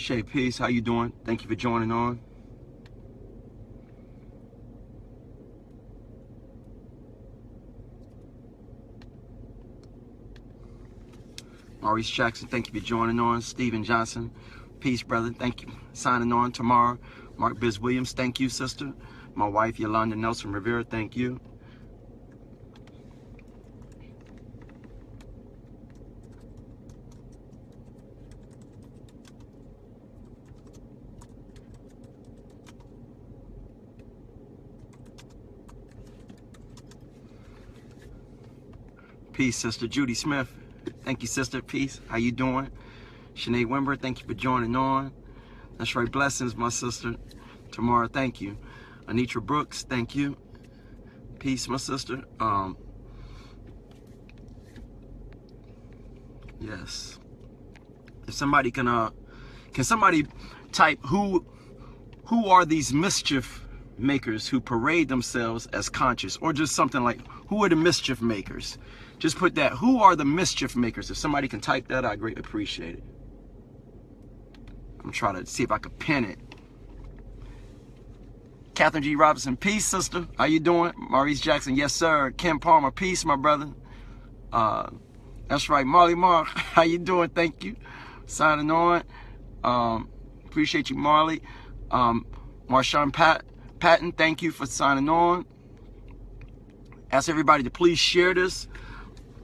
Shay, peace. How you doing? Thank you for joining on. Maurice Jackson, thank you for joining on. Stephen Johnson, peace, brother. Thank you. Signing on tomorrow. Mark Biz Williams, thank you, sister. My wife, Yolanda Nelson Rivera, thank you. Peace, sister. Judy Smith, thank you, sister. Peace. How you doing? Sinead Wimber, thank you for joining on. That's right. Blessings, my sister. Tamara, thank you. Anitra Brooks, thank you. Peace, my sister. Yes. If somebody can somebody type who are these mischief makers who parade themselves as conscious, or just something like, who are the mischief makers? Just put that, who are the mischief makers? If somebody can type that, I greatly appreciate it. I'm trying to see if I can pin it. Catherine G. Robinson, peace, sister. How you doing? Maurice Jackson, yes, sir. Ken Palmer, peace, my brother. That's right. Marley Mark, how you doing? Thank you. Signing on. Appreciate you, Marley. Marshawn Patton, thank you for signing on. Ask everybody to please share this.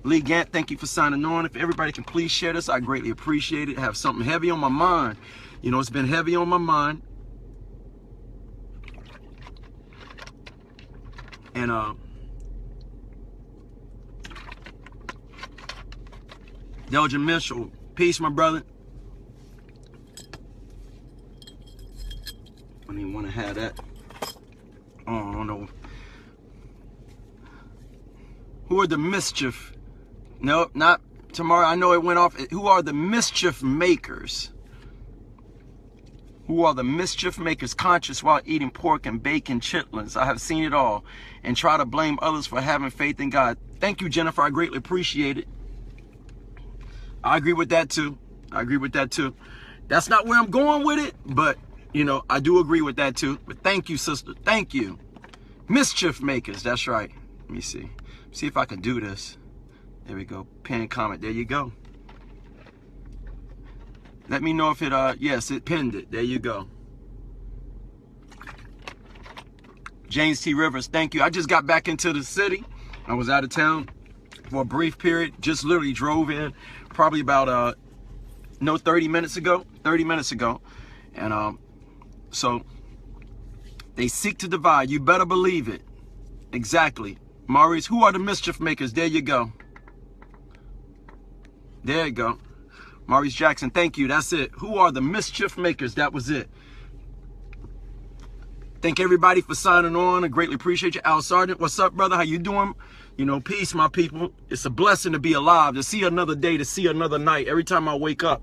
Lee Gant, thank you for signing on. If everybody can please share this, I greatly appreciate it. I have something heavy on my mind. You know, it's been heavy on my mind. And Delgin Mitchell, peace, my brother. I don't even want to have that. Oh, I don't know. Who are the mischief? No, not tomorrow. I know it went off. Who are the mischief makers? Who are the mischief makers conscious while eating pork and bacon chitlins? I have seen it all and try to blame others for having faith in God. Thank you, Jennifer. I greatly appreciate it. I agree with that too. I agree with that too. That's not where I'm going with it, but you know, I do agree with that too. But thank you, sister. Thank you. Mischief makers. That's right. Let me see. See if I can do this. There we go. Pin comment. There you go. Let me know if it, yes, it pinned it. There you go. James T. Rivers, thank you. I just got back into the city. I was out of town for a brief period. Just literally drove in probably about, 30 minutes ago. 30 minutes ago. And so they seek to divide. You better believe it. Exactly. Maurice, who are the mischief makers? There you go. There you go. Maurice Jackson, thank you. That's it. Who are the mischief makers? That was it. Thank everybody for signing on. I greatly appreciate you. Al Sargent, what's up, brother? How you doing? You know, peace, my people. It's a blessing to be alive, to see another day, to see another night. Every time I wake up,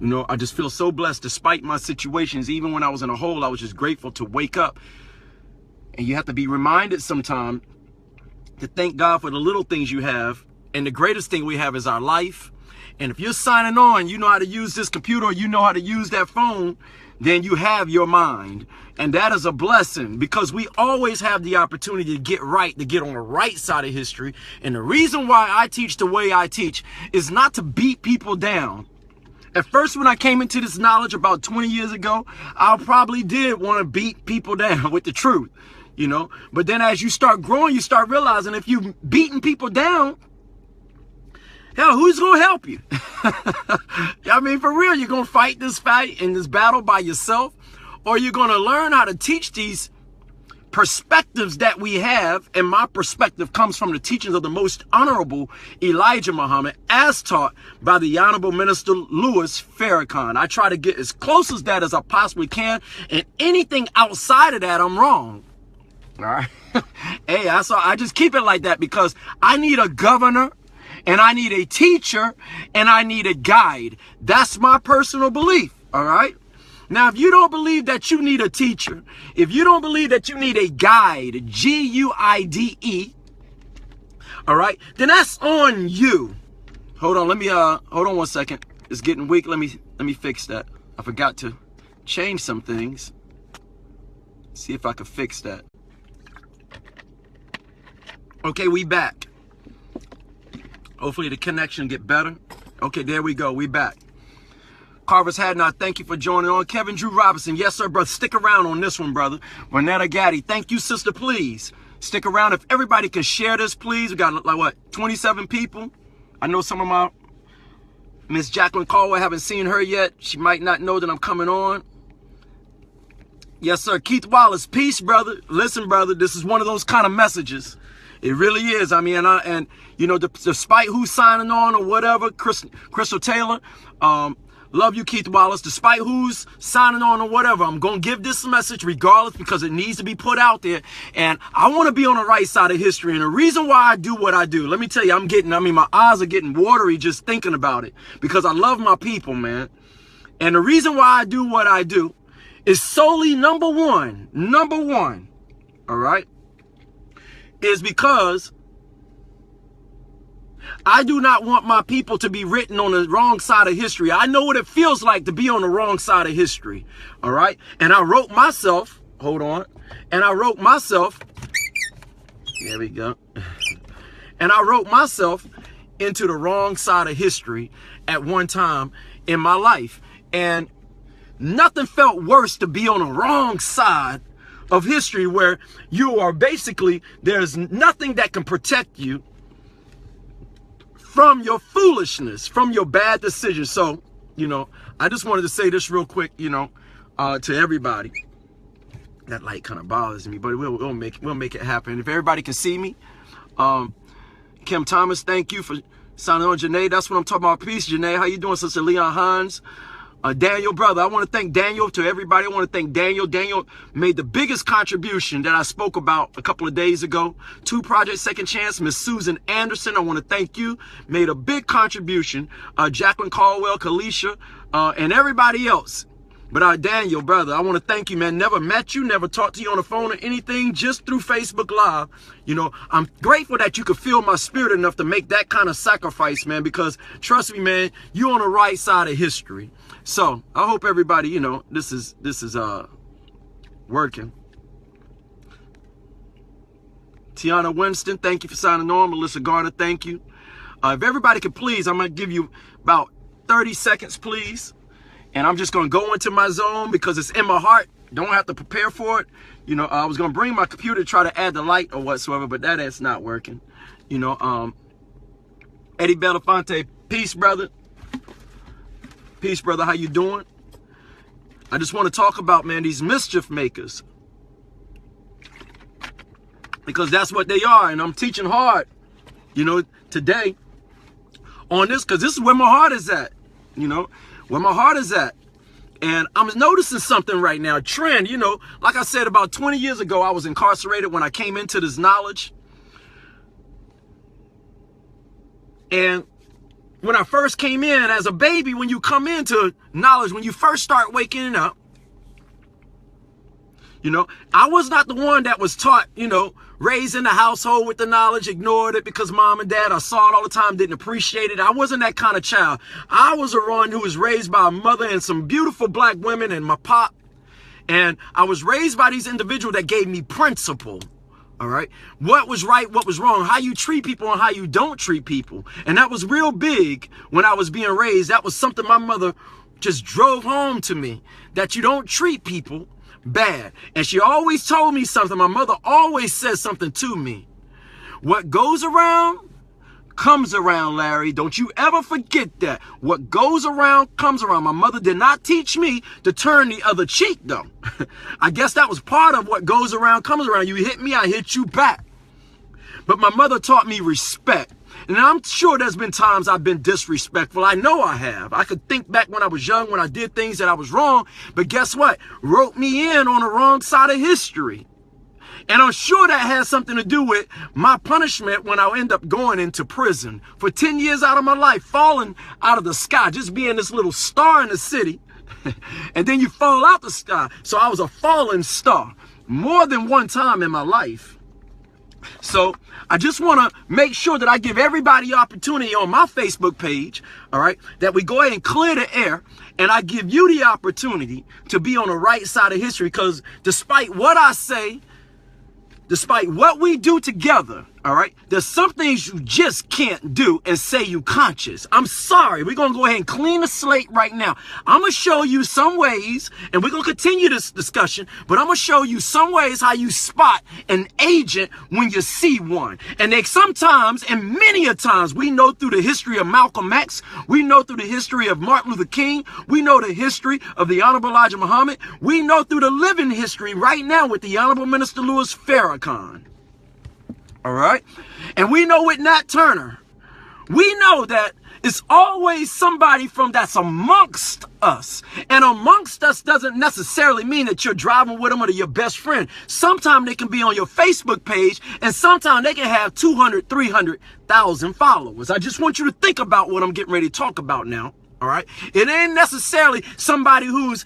you know, I just feel so blessed despite my situations. Even when I was in a hole, I was just grateful to wake up. And you have to be reminded sometime to thank God for the little things you have. And the greatest thing we have is our life. And if you're signing on, you know how to use this computer, or you know how to use that phone, then you have your mind. And that is a blessing, because we always have the opportunity to get right, to get on the right side of history. And the reason why I teach the way I teach is not to beat people down. At first, when I came into this knowledge about 20 years ago, I probably did want to beat people down with the truth, you know. But then as you start growing, you start realizing if you're beating people down, hell, who's going to help you? I mean, for real, you're going to fight this fight in this battle by yourself, or you're going to learn how to teach these perspectives that we have. And my perspective comes from the teachings of the most honorable Elijah Muhammad, as taught by the Honorable Minister Louis Farrakhan. I try to get as close as that as I possibly can, and anything outside of that, I'm wrong. All right. Hey, I just keep it like that, because I need a governor, and I need a teacher, and I need a guide. That's my personal belief, all right? Now, if you don't believe that you need a teacher, if you don't believe that you need a guide, G-U-I-D-E, all right, then that's on you. Hold on, let me, hold on one second. It's getting weak. Let me fix that. I forgot to change some things. See if I can fix that. Okay, we back. Hopefully the connection get better. Okay, there we go. We back. Carver's Hadnot, thank you for joining on. Kevin Drew Robinson, yes sir, brother. Stick around on this one, brother. Renetta Gaddy, thank you, sister. Please stick around. If everybody can share this, please. We got like what, 27 people. I know some of my Miss Jacqueline Caldwell, haven't seen her yet. She might not know that I'm coming on. Yes sir. Keith Wallace, peace, brother. Listen, brother, this is one of those kind of messages. It really is. I mean, and you know, despite who's signing on or whatever, Crystal Taylor, love you, Keith Wallace. Despite who's signing on or whatever, I'm going to give this message regardless because it needs to be put out there. And I want to be on the right side of history. And the reason why I do what I do, let me tell you, my eyes are getting watery just thinking about it because I love my people, man. And the reason why I do what I do is solely number one, all right, is because I do not want my people to be written on the wrong side of history. I know what it feels like to be on the wrong side of history. All right. And I wrote myself, hold on. And I wrote myself, there we go. And I wrote myself into the wrong side of history at one time in my life. And nothing felt worse to be on the wrong side of history where you are basically, there's nothing that can protect you from your foolishness, from your bad decisions. So, you know, I just wanted to say this real quick, you know, to everybody. That light kind of bothers me, but we'll make it happen. If everybody can see me, Kim Thomas, thank you for signing on. Janae, that's what I'm talking about. Peace, Janae. How you doing, Sister Leon Hines? Daniel, brother, I want to thank Daniel. To everybody, I want to thank Daniel. Daniel made the biggest contribution that I spoke about a couple of days ago. 2 Project Second Chance. Miss Susan Anderson, I want to thank you. Made a big contribution. Jacqueline Caldwell, Kalisha, and everybody else. But Daniel, brother, I want to thank you, man. Never met you, never talked to you on the phone or anything, just through Facebook Live. You know, I'm grateful that you could feel my spirit enough to make that kind of sacrifice, man, because trust me, man, you're on the right side of history. So I hope everybody, you know, this is working. Tiana Winston, thank you for signing on. Melissa Garner, thank you. If everybody could please, I'm going to give you about 30 seconds, please. And I'm just going to go into my zone because it's in my heart. Don't have to prepare for it. You know, I was going to bring my computer to try to add the light or whatsoever, but that's not working. You know, Eddie Belafonte, peace, brother. Peace, brother. How you doing? I just want to talk about, man, these mischief makers. Because that's what they are. And I'm teaching hard, you know, today on this because this is where my heart is at, you know. Where my heart is at. And I'm noticing something right now, a trend, you know, like I said, about 20 years ago, I was incarcerated when I came into this knowledge. And when I first came in as a baby, when you come into knowledge, when you first start waking up, you know, I was not the one that was taught, you know, raised in the household with the knowledge, ignored it because mom and dad, I saw it all the time, didn't appreciate it. I wasn't that kind of child. I was a one who was raised by a mother and some beautiful black women and my pop. And I was raised by these individuals that gave me principle. All right. What was right, what was wrong, how you treat people and how you don't treat people. And that was real big when I was being raised. That was something my mother just drove home to me, that you don't treat people bad. And she always told me something. My mother always says something to me. What goes around comes around, Larry. Don't you ever forget that. What goes around comes around. My mother did not teach me to turn the other cheek, though. I guess that was part of what goes around comes around. You hit me, I hit you back. But my mother taught me respect. And I'm sure there's been times I've been disrespectful. I know I have. I could think back when I was young, when I did things that I was wrong. But guess what? Wrote me in on the wrong side of history. And I'm sure that has something to do with my punishment when I end up going into prison for 10 years out of my life, falling out of the sky, just being this little star in the city. And then you fall out the sky. So I was a fallen star more than one time in my life. So I just want to make sure that I give everybody opportunity on my Facebook page, all right, that we go ahead and clear the air, and I give you the opportunity to be on the right side of history, because despite what I say, despite what we do together, all right, there's some things you just can't do and say you conscious. I'm sorry. We're going to go ahead and clean the slate right now. I'm going to show you some ways, and we're going to continue this discussion, but I'm going to show you some ways how you spot an agent when you see one. And they sometimes, and many a times, we know through the history of Malcolm X, we know through the history of Martin Luther King, we know the history of the Honorable Elijah Muhammad, we know through the living history right now with the Honorable Minister Louis Farrakhan. All right. And we know with Nat Turner, we know that it's always somebody from that's amongst us. And amongst us doesn't necessarily mean that you're driving with them or your best friend. Sometimes they can be on your Facebook page, and sometimes they can have 200, 300,000 followers. I just want you to think about what I'm getting ready to talk about now. All right. It ain't necessarily somebody who's,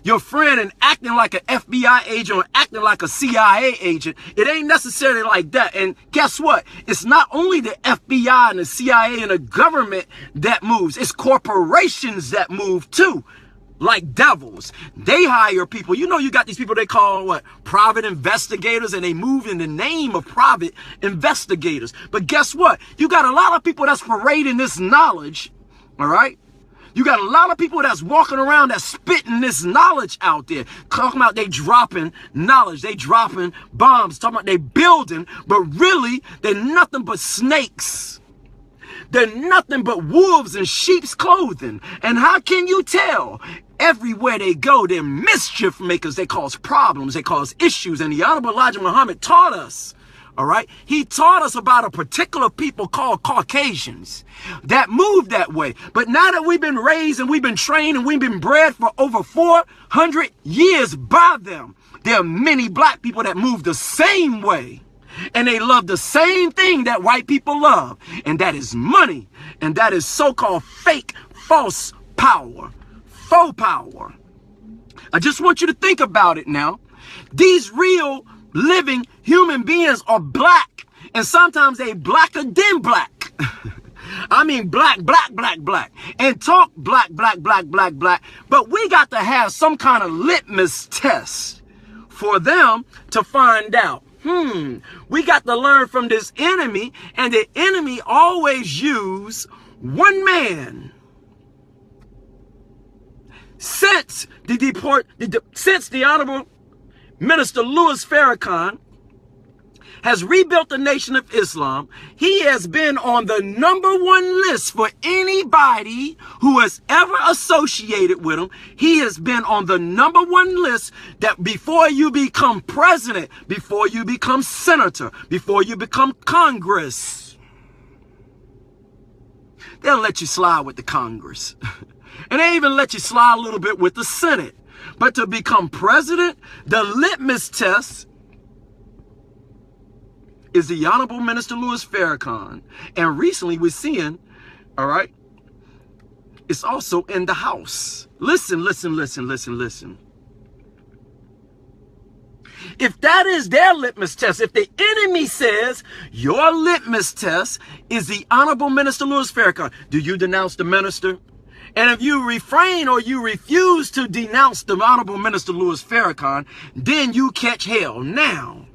your friend and acting like an FBI agent or acting like a CIA agent. It ain't necessarily like that. And guess what? It's not only the FBI and the CIA and the government that moves. It's corporations that move too. Like devils. They hire people. You got these people they call what? Private investigators, and they move in the name of private investigators. But guess what? You got a lot of people that's parading this knowledge. All right? You got a lot of people that's walking around that's spitting this knowledge out there. Talking about they dropping knowledge. They dropping bombs. Talking about they building. But really, they're nothing but snakes. They're nothing but wolves in sheep's clothing. And how can you tell? Everywhere they go, they're mischief makers. They cause problems. They cause issues. And the Honorable Elijah Muhammad taught us. All right. He taught us about a particular people called Caucasians that move that way. But now that we've been raised and we've been trained and we've been bred for over 400 years by them, there are many black people that move the same way. And they love the same thing that white people love. And that is money. And that is so-called fake, false power. Faux power. I just want you to think about it now. These real living human beings are black, and sometimes they blacker than black. I mean black, and talk black. But we got to have some kind of litmus test for them to find out. We got to learn from this enemy, and the enemy always use one man. Since the Honorable Minister Louis Farrakhan has rebuilt the Nation of Islam, he has been on the #1 list for anybody who has ever associated with him. He has been on the #1 list that before you become president, before you become senator, before you become Congress, they'll let you slide with the Congress. And they even let you slide a little bit with the Senate. But to become president, the litmus test is the Honorable Minister Louis Farrakhan. And recently we're seeing, all right, it's also in the House. Listen. If that is their litmus test, if the enemy says your litmus test is the Honorable Minister Louis Farrakhan, do you denounce the minister? And if you refrain or you refuse to denounce the Honorable Minister Louis Farrakhan, then you catch hell. Now.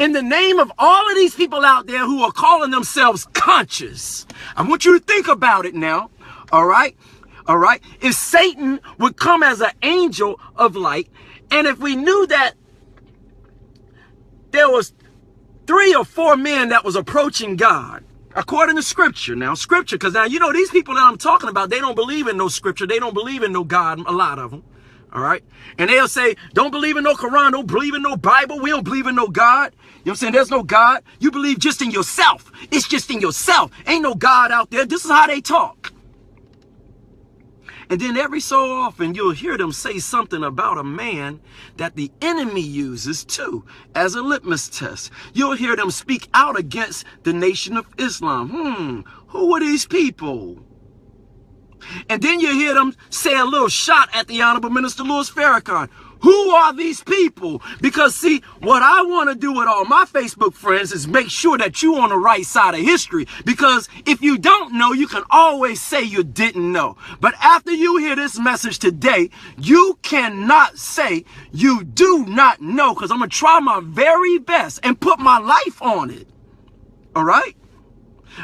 In the name of all of these people out there who are calling themselves conscious, I want you to think about it now. All right. If Satan would come as an angel of light, and if we knew that there was 3 or 4 men that was approaching God, according to scripture, because now, these people that I'm talking about, they don't believe in no scripture. They don't believe in no God, a lot of them. All right. And they'll say, don't believe in no Quran, don't believe in no Bible. We don't believe in no God. You know what I'm saying? There's no God. You believe just in yourself. It's just in yourself. Ain't no God out there. This is how they talk. And then every so often you'll hear them say something about a man that the enemy uses too as a litmus test. You'll hear them speak out against the Nation of Islam. Who are these people? And then you hear them say a little shot at the Honorable Minister Louis Farrakhan. Who are these people? Because see, what I want to do with all my Facebook friends is make sure that you're on the right side of history. Because if you don't know, you can always say you didn't know. But after you hear this message today, you cannot say you do not know, because I'm going to try my very best and put my life on it. All right?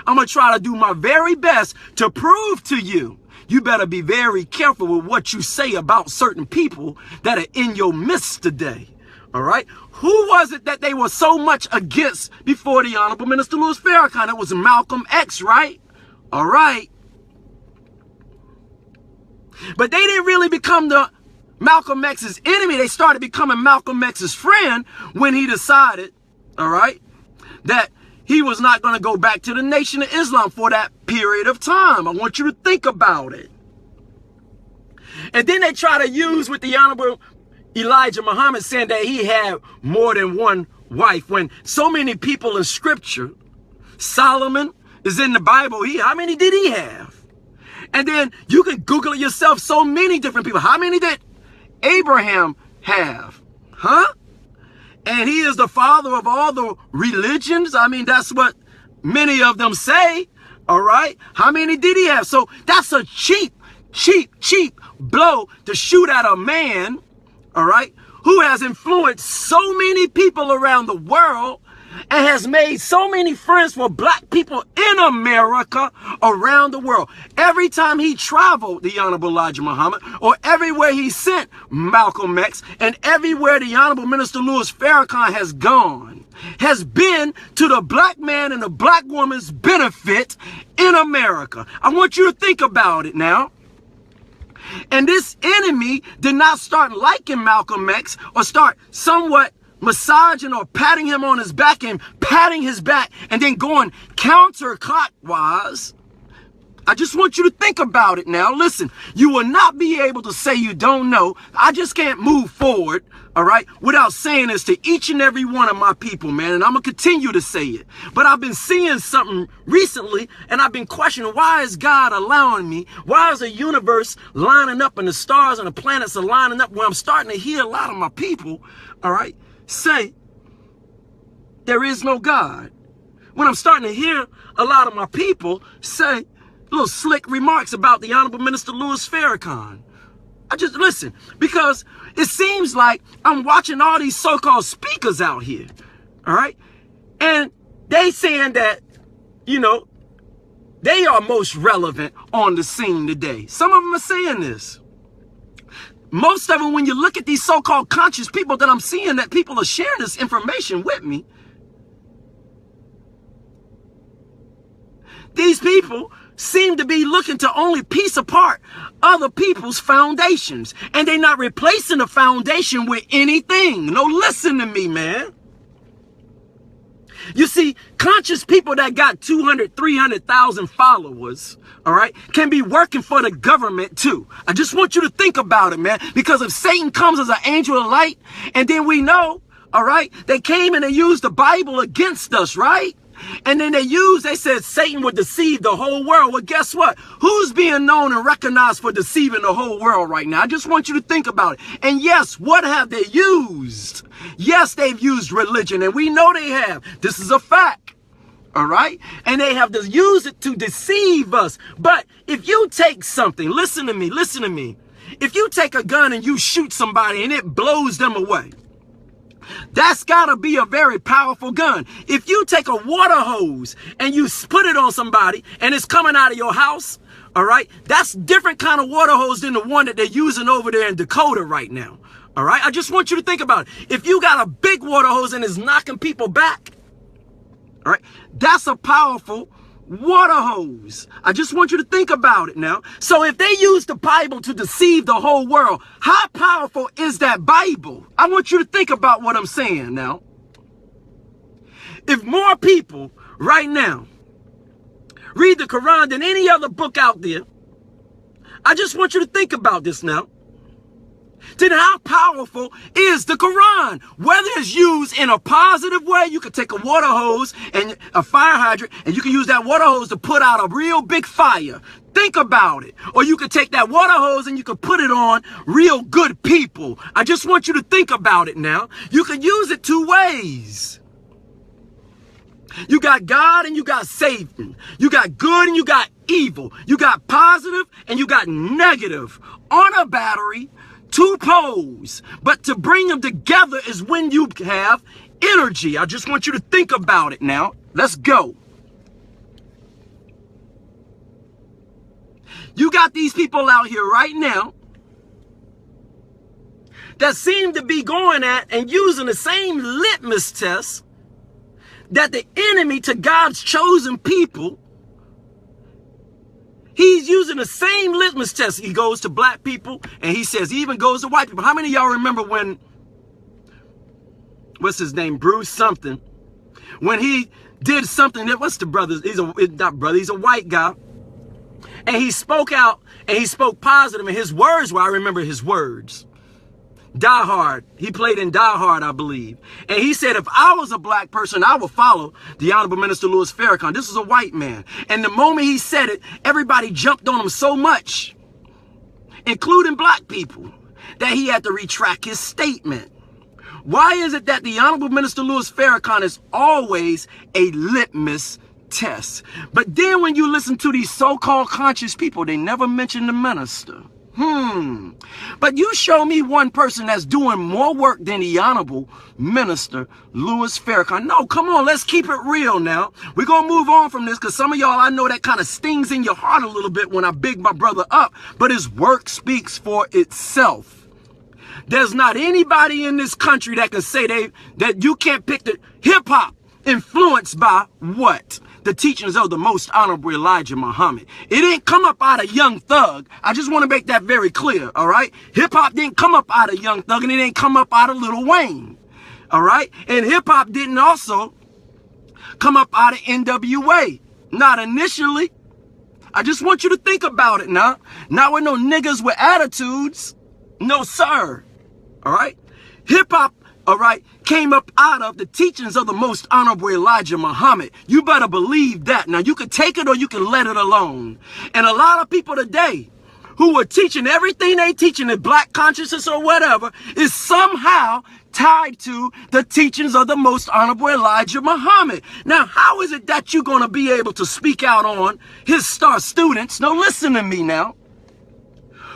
I'm going to try to do my very best to prove to you. You better be very careful with what you say about certain people that are in your midst today. All right? Who was it that they were so much against before the Honorable Minister Louis Farrakhan? It was Malcolm X, right? All right. But they didn't really become the Malcolm X's enemy. They started becoming Malcolm X's friend when he decided, all right, that he was not going to go back to the Nation of Islam for that period of time. I want you to think about it. And then they try to use with the Honorable Elijah Muhammad saying that he had more than one wife, when so many people in scripture, Solomon is in the Bible. How many did he have? And then you can Google it yourself. So many different people. How many did Abraham have? Huh? And he is the father of all the religions. I mean, that's what many of them say. All right. How many did he have? So that's a cheap blow to shoot at a man. All right. Who has influenced so many people around the world and has made so many friends for black people in America around the world. Every time he traveled, the Honorable Elijah Muhammad, or everywhere he sent Malcolm X, and everywhere the Honorable Minister Louis Farrakhan has gone, has been to the black man and the black woman's benefit in America. I want you to think about it now. And this enemy did not start liking Malcolm X or start somewhat massaging or patting him on his back and patting his back and then going counterclockwise. I just want you to think about it now. Listen, you will not be able to say you don't know. I just can't move forward, all right, without saying this to each and every one of my people, man. And I'm going to continue to say it. But I've been seeing something recently, and I've been questioning, why is God allowing me? Why is the universe lining up and the stars and the planets are lining up, where I'm starting to hear a lot of my people, all right, say there is no God? When I'm starting to hear a lot of my people say little slick remarks about the Honorable Minister Louis Farrakhan. I just listen, because it seems like I'm watching all these so-called speakers out here, all right? And they saying that, you know, they are most relevant on the scene today. Some of them are saying this. Most of them, when you look at these so-called conscious people that I'm seeing, that people are sharing this information with me, these people seem to be looking to only piece apart other people's foundations. And they're not replacing the foundation with anything. No, listen to me, man. You see, conscious people that got 200, 300,000 followers, all right, can be working for the government too. I just want you to think about it, man. Because if Satan comes as an angel of light, and then we know, all right, they came and they used the Bible against us, right? And then they said Satan would deceive the whole world. Well, guess what? Who's being known and recognized for deceiving the whole world right now? I just want you to think about it. And yes, what have they used? Yes, they've used religion, and we know they have. This is a fact. All right? And they have to use it to deceive us. But if you take something, listen to me. If you take a gun and you shoot somebody and it blows them away, that's got to be a very powerful gun. If you take a water hose and you put it on somebody and it's coming out of your house, all right, that's different kind of water hose than the one that they're using over there in Dakota right now. All right, I just want you to think about it. If you got a big water hose and it's knocking people back, all right, that's a powerful water hose. I just want you to think about it now. So if they use the Bible to deceive the whole world, how powerful is that Bible? I want you to think about what I'm saying now. If more people right now read the Quran than any other book out there, I just want you to think about this now. Then how powerful is the Quran? Whether it's used in a positive way, you could take a water hose and a fire hydrant, and you can use that water hose to put out a real big fire. Think about it. Or you could take that water hose and you could put it on real good people. I just want you to think about it now. You could use it two ways. You got God and you got Satan. You got good and you got evil. You got positive and you got negative on a battery, two poles. But to bring them together is when you have energy. I just want you to think about it now. Let's go. You got these people out here right now that seem to be going at and using the same litmus test that the enemy to God's chosen people, he's using the same litmus test. He goes to black people and he says he even goes to white people. How many of y'all remember when, what's his name, Bruce something, when he did something that, what's the brother, he's a white guy, and he spoke out and he spoke positive, and his words were, I remember his words, Die Hard. He played in Die Hard, I believe. And he said, if I was a black person, I would follow the Honorable Minister Louis Farrakhan. This is a white man. And the moment he said it, everybody jumped on him so much, including black people, that he had to retract his statement. Why is it that the Honorable Minister Louis Farrakhan is always a litmus test? But then when you listen to these so-called conscious people, they never mention the minister. But you show me one person that's doing more work than the Honorable Minister Louis Farrakhan. No, come on, let's keep it real now. We're going to move on from this because some of y'all, I know that kind of stings in your heart a little bit when I big my brother up, but his work speaks for itself. There's not anybody in this country that can say that you can't pick the hip-hop influenced by what? The teachings of the most honorable Elijah Muhammad. It didn't come up out of Young Thug. I just want to make that very clear, all right? Hip-hop didn't come up out of Young Thug, and it didn't come up out of Lil Wayne, all right? And hip-hop didn't also come up out of NWA. Not initially. I just want you to think about it now. Not with no niggas with attitudes. No, sir. All right? Hip-hop, all right, came up out of the teachings of the most honorable Elijah Muhammad. You better believe that. Now, you can take it or you can let it alone. And a lot of people today who are teaching everything they teaching in black consciousness or whatever is somehow tied to the teachings of the most honorable Elijah Muhammad. Now, how is it that you're going to be able to speak out on his star students? Now, listen to me now.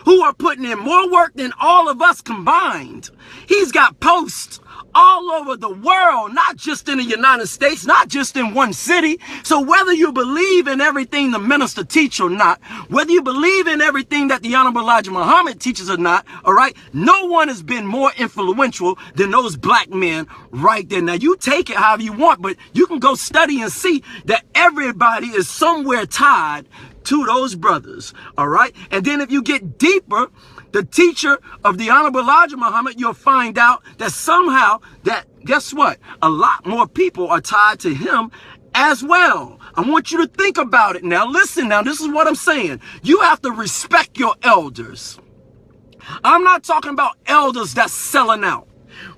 Who are putting in more work than all of us combined. He's got posts all over the world, not just in the United States, not just in one city. So whether you believe in everything the minister teaches or not, whether you believe in everything that the Honorable Elijah Muhammad teaches or not, all right, no one has been more influential than those black men right there. Now, you take it however you want, but you can go study and see that everybody is somewhere tied to those brothers, all right? And then if you get deeper, the teacher of the Honorable Elijah Muhammad, you'll find out that somehow that, guess what? A lot more people are tied to him as well. I want you to think about it now. Listen now, this is what I'm saying. You have to respect your elders. I'm not talking about elders that's selling out.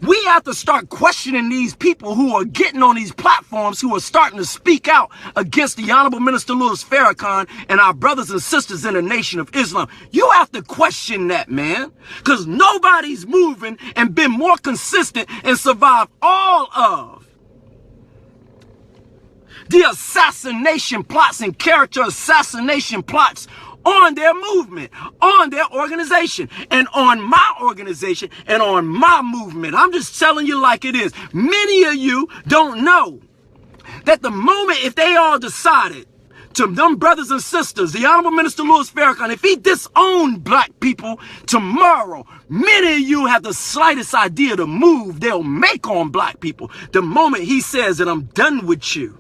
We have to start questioning these people who are getting on these platforms, who are starting to speak out against the Honorable Minister Louis Farrakhan and our brothers and sisters in the Nation of Islam. You have to question that, man, because nobody's moving and been more consistent and survived all of the assassination plots and character assassination plots on their movement, on their organization, and on my organization, and on my movement. I'm just telling you like it is. Many of you don't know that the moment, if they all decided to them brothers and sisters, the Honorable Minister Louis Farrakhan, if he disowned black people tomorrow, many of you have the slightest idea the move they'll make on black people. The moment he says that I'm done with you,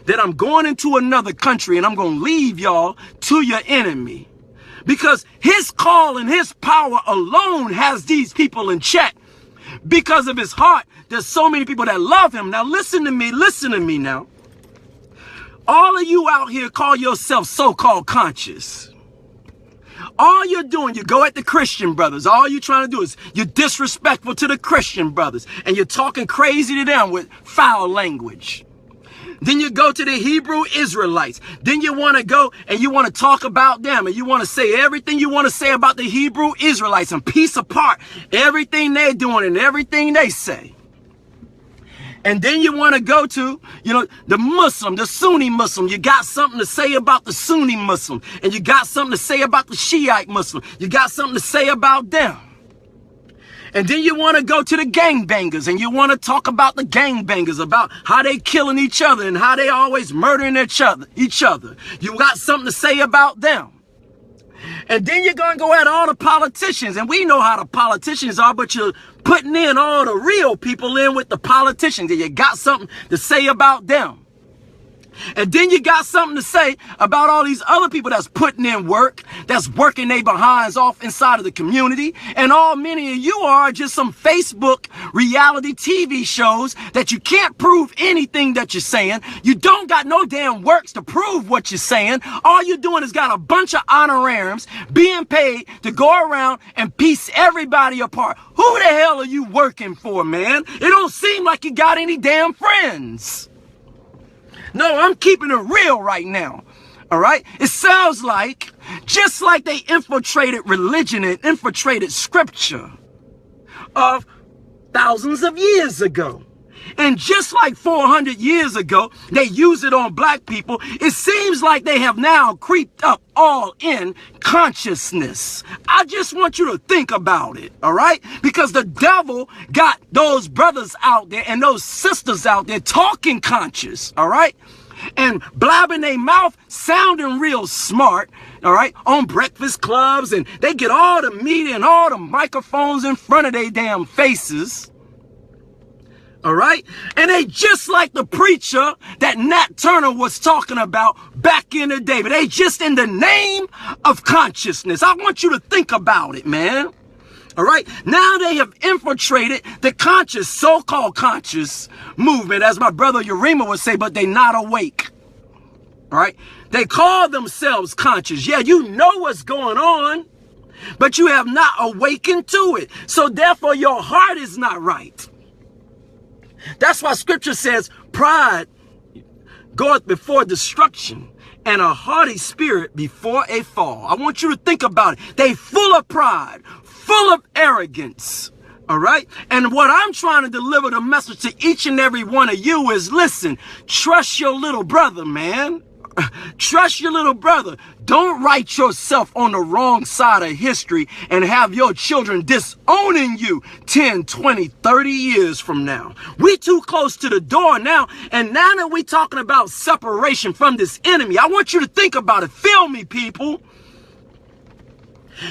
that I'm going into another country and I'm going to leave y'all to your enemy. Because his call and his power alone has these people in check. Because of his heart, there's so many people that love him. Now listen to me now. All of you out here call yourself so-called conscious. All you're doing, you go at the Christian brothers. All you're trying to do is you're disrespectful to the Christian brothers. And you're talking crazy to them with foul language. Then you go to the Hebrew Israelites. Then you want to go and you want to talk about them. And you want to say everything you want to say about the Hebrew Israelites and piece apart everything they're doing and everything they say. And then you want to go to, the Muslim, the Sunni Muslim. You got something to say about the Sunni Muslim. And you got something to say about the Shiite Muslim. You got something to say about them. And then you want to go to the gangbangers and you want to talk about the gangbangers, about how they killing each other and how they always murdering each other. You got something to say about them. And then you're going to go at all the politicians. And we know how the politicians are, but you're putting in all the real people in with the politicians. And you got something to say about them. And then you got something to say about all these other people that's putting in work, that's working their behinds off inside of the community. And all many of you are just some Facebook reality TV shows that you can't prove anything that you're saying. You don't got no damn works to prove what you're saying. All you're doing is got a bunch of honorariums being paid to go around and piece everybody apart. Who the hell are you working for, man? It don't seem like you got any damn friends. No, I'm keeping it real right now. All right? It sounds like, just like they infiltrated religion and infiltrated scripture of thousands of years ago. And just like 400 years ago, they used it on black people. It seems like they have now creeped up all in consciousness. I just want you to think about it, all right? Because the devil got those brothers out there and those sisters out there talking conscious, all right? And blabbing their mouth, sounding real smart, all right, on breakfast clubs. And they get all the media and all the microphones in front of their damn faces. All right. And they just like the preacher that Nat Turner was talking about back in the day. But they just in the name of consciousness. I want you to think about it, man. All right. Now they have infiltrated the conscious, so-called conscious movement, as my brother Urema would say, but they not awake. All right. They call themselves conscious. Yeah, you know what's going on, but you have not awakened to it. So therefore, your heart is not right. That's why scripture says pride goeth before destruction and a haughty spirit before a fall. I want you to think about it. They full of pride, full of arrogance. All right. And what I'm trying to deliver the message to each and every one of you is, listen, trust your little brother, man. Trust your little brother. Don't write yourself on the wrong side of history and have your children disowning you 10, 20, 30 years from now. We too close to the door now. And now that we're talking about separation from this enemy, I want you to think about it. Feel me, people.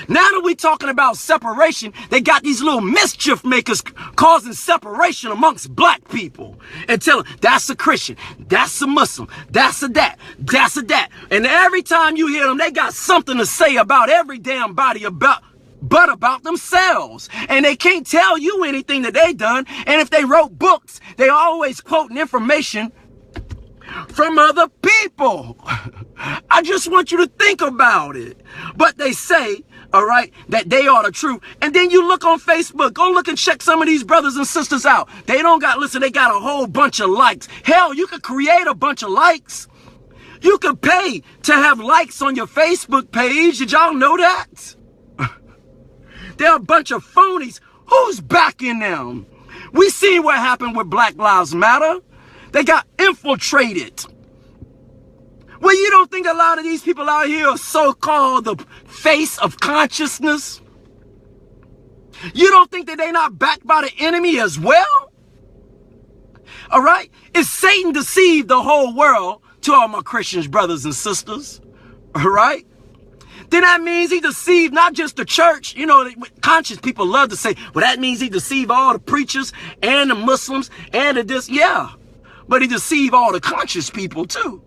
Now that we're talking about separation, they got these little mischief makers causing separation amongst black people and telling that's a Christian, that's a Muslim, that's a that, that's a that. And every time you hear them, they got something to say about every damn body but about themselves. And they can't tell you anything that they done. And if they wrote books, they always quoting information from other people. I just want you to think about it. But they say, all right, that they are the truth. And then you look on Facebook, go look and check some of these brothers and sisters out. They don't got, listen, they got a whole bunch of likes. Hell, you could create a bunch of likes. You could pay to have likes on your Facebook page. Did y'all know that? They're a bunch of phonies. Who's backing them? We seen what happened with Black Lives Matter. They got infiltrated. Well, you don't think a lot of these people out here are so-called the face of consciousness? You don't think that they're not backed by the enemy as well? All right? Is Satan deceived the whole world, to all my Christian brothers and sisters? All right? Then that means he deceived not just the church. You know, conscious people love to say, well, that means he deceived all the preachers and the Muslims and the this. Yeah, but he deceived all the conscious people too.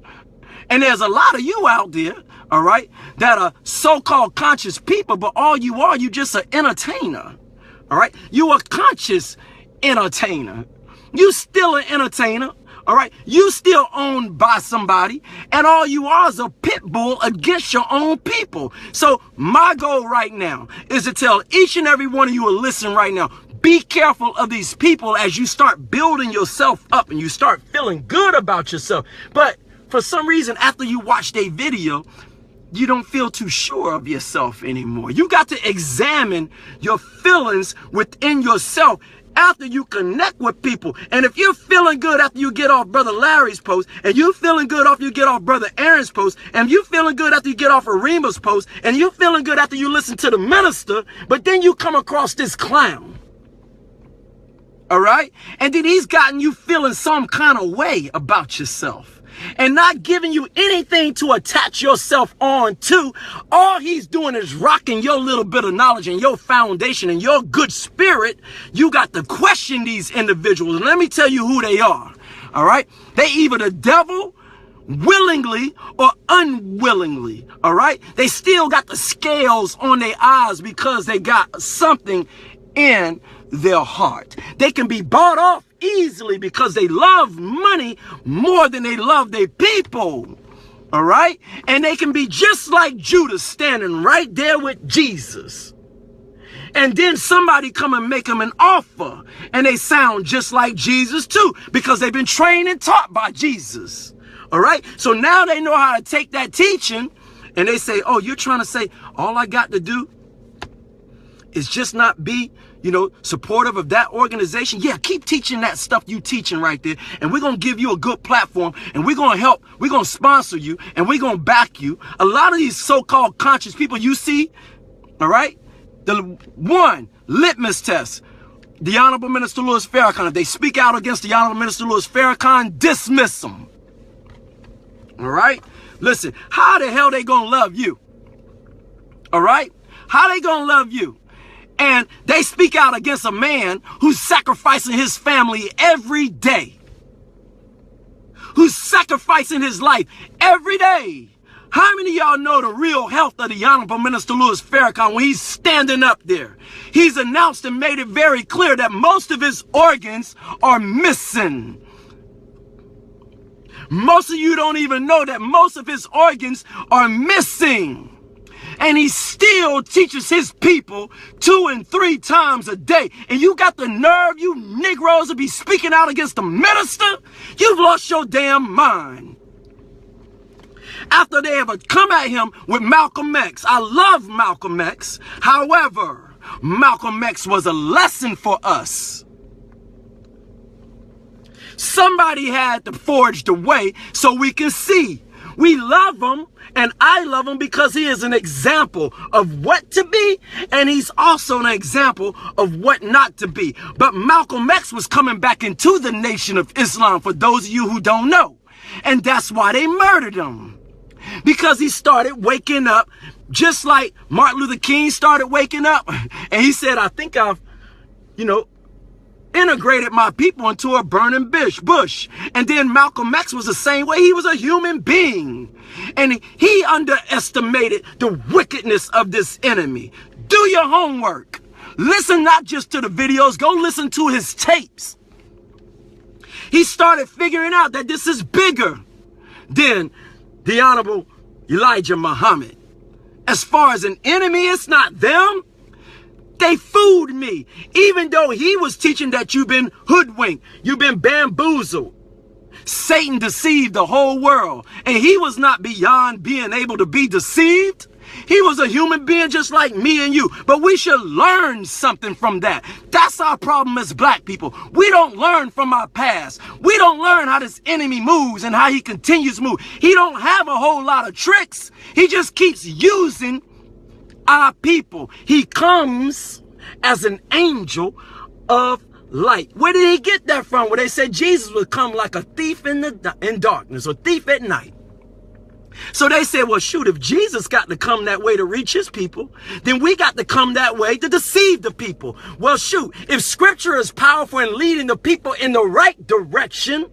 And there's a lot of you out there, all right, that are so-called conscious people, but all you are, you just an entertainer, all right? You a conscious entertainer. You still an entertainer, all right? You still owned by somebody, and all you are is a pit bull against your own people. So my goal right now is to tell each and every one of you who are listening right now, be careful of these people as you start building yourself up and you start feeling good about yourself. But for some reason, after you watch their video, you don't feel too sure of yourself anymore. You got to examine your feelings within yourself after you connect with people. And if you're feeling good after you get off Brother Larry's post, and you're feeling good after you get off Brother Aaron's post, and you're feeling good after you get off Arima's post, and you're feeling good after you listen to the minister, but then you come across this clown, all right? And then he's gotten you feeling some kind of way about yourself and not giving you anything to attach yourself on to. All he's doing is rocking your little bit of knowledge and your foundation and your good spirit. You got to question these individuals. And let me tell you who they are. All right. They either the devil, willingly or unwillingly. All right. They still got the scales on their eyes because they got something in their heart. They can be bought off easily because they love money more than they love their people. All right? And they can be just like Judas standing right there with Jesus. And then somebody come and make them an offer. And they sound just like Jesus too, because they've been trained and taught by Jesus. All right? So now they know how to take that teaching and they say, oh, you're trying to say all I got to do is just not be, supportive of that organization. Yeah, keep teaching that stuff you teaching right there. And we're going to give you a good platform and we're going to help. We're going to sponsor you and we're going to back you. A lot of these so-called conscious people you see, all right, the one litmus test, the Honorable Minister Louis Farrakhan, if they speak out against the Honorable Minister Louis Farrakhan, dismiss them. All right? Listen, how the hell they going to love you? All right? How they going to love you? And they speak out against a man who's sacrificing his family every day, who's sacrificing his life every day. How many of y'all know the real health of the Honorable Minister Louis Farrakhan when he's standing up there? He's announced and made it very clear that most of his organs are missing. Most of you don't even know that most of his organs are missing. And he still teaches his people 2 and 3 times a day. And you got the nerve, you Negroes, to be speaking out against the minister? You've lost your damn mind. After they ever come at him with Malcolm X. I love Malcolm X. However, Malcolm X was a lesson for us. Somebody had to forge the way so we can see. We love him, and I love him because he is an example of what to be, and he's also an example of what not to be. But Malcolm X was coming back into the Nation of Islam, for those of you who don't know. And that's why they murdered him. Because he started waking up, just like Martin Luther King started waking up. And he said, I think I've, integrated my people into a burning bush. And then Malcolm X was the same way. He was a human being. And he underestimated the wickedness of this enemy. Do your homework. Listen not just to the videos. Go listen to his tapes. He started figuring out that this is bigger than the Honorable Elijah Muhammad. As far as an enemy, it's not them. They fooled me. Even though he was teaching that you've been hoodwinked, you've been bamboozled. Satan deceived the whole world. And he was not beyond being able to be deceived. He was a human being just like me and you. But we should learn something from that. That's our problem as black people. We don't learn from our past. We don't learn how this enemy moves and how he continues to move. He don't have a whole lot of tricks. He just keeps using our people. He comes as an angel of light. Where did he get that from? Where they said Jesus would come like a thief in darkness, or thief at night. So they said, well, shoot, if Jesus got to come that way to reach his people, then we got to come that way to deceive the people. Well, shoot, if scripture is powerful in leading the people in the right direction,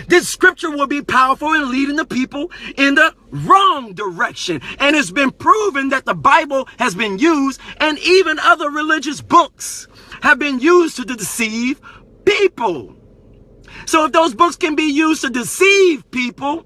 this scripture will be powerful in leading the people in the wrong direction. And it's been proven that the Bible has been used, and even other religious books have been used to deceive people. So if those books can be used to deceive people,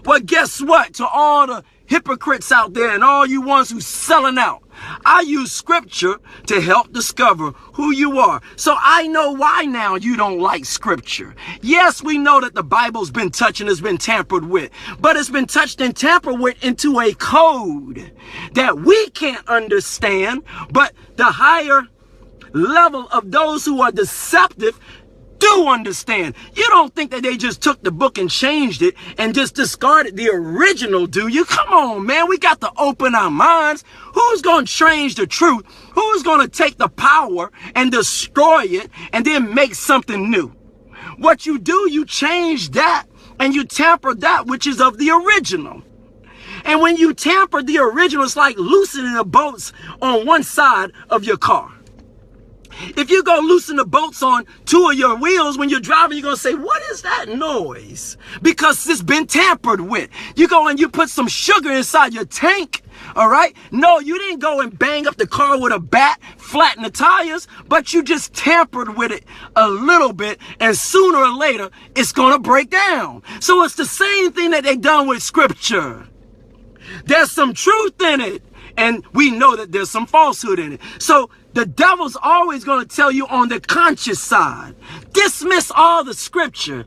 well, guess what? To all the hypocrites out there and all you ones who's selling out, I use scripture to help discover who you are. So I know why now you don't like scripture. Yes, we know that the Bible's been touched and has been tampered with, but it's been touched and tampered with into a code that we can't understand, but the higher level of those who are deceptive do understand. You don't think that they just took the book and changed it and just discarded the original, do you? Come on, man. We got to open our minds. Who's going to change the truth? Who's going to take the power and destroy it and then make something new? What you do, you change that and you tamper that which is of the original. And when you tamper the original, it's like loosening the bolts on one side of your car. If you go loosen the bolts on two of your wheels when you're driving, you're going to say, what is that noise? Because it's been tampered with. You go and you put some sugar inside your tank, all right? No, you didn't go and bang up the car with a bat, flatten the tires, but you just tampered with it a little bit, and sooner or later, it's going to break down. So it's the same thing that they done with scripture. There's some truth in it, and we know that there's some falsehood in it. So the devil's always going to tell you on the conscious side, dismiss all the scripture.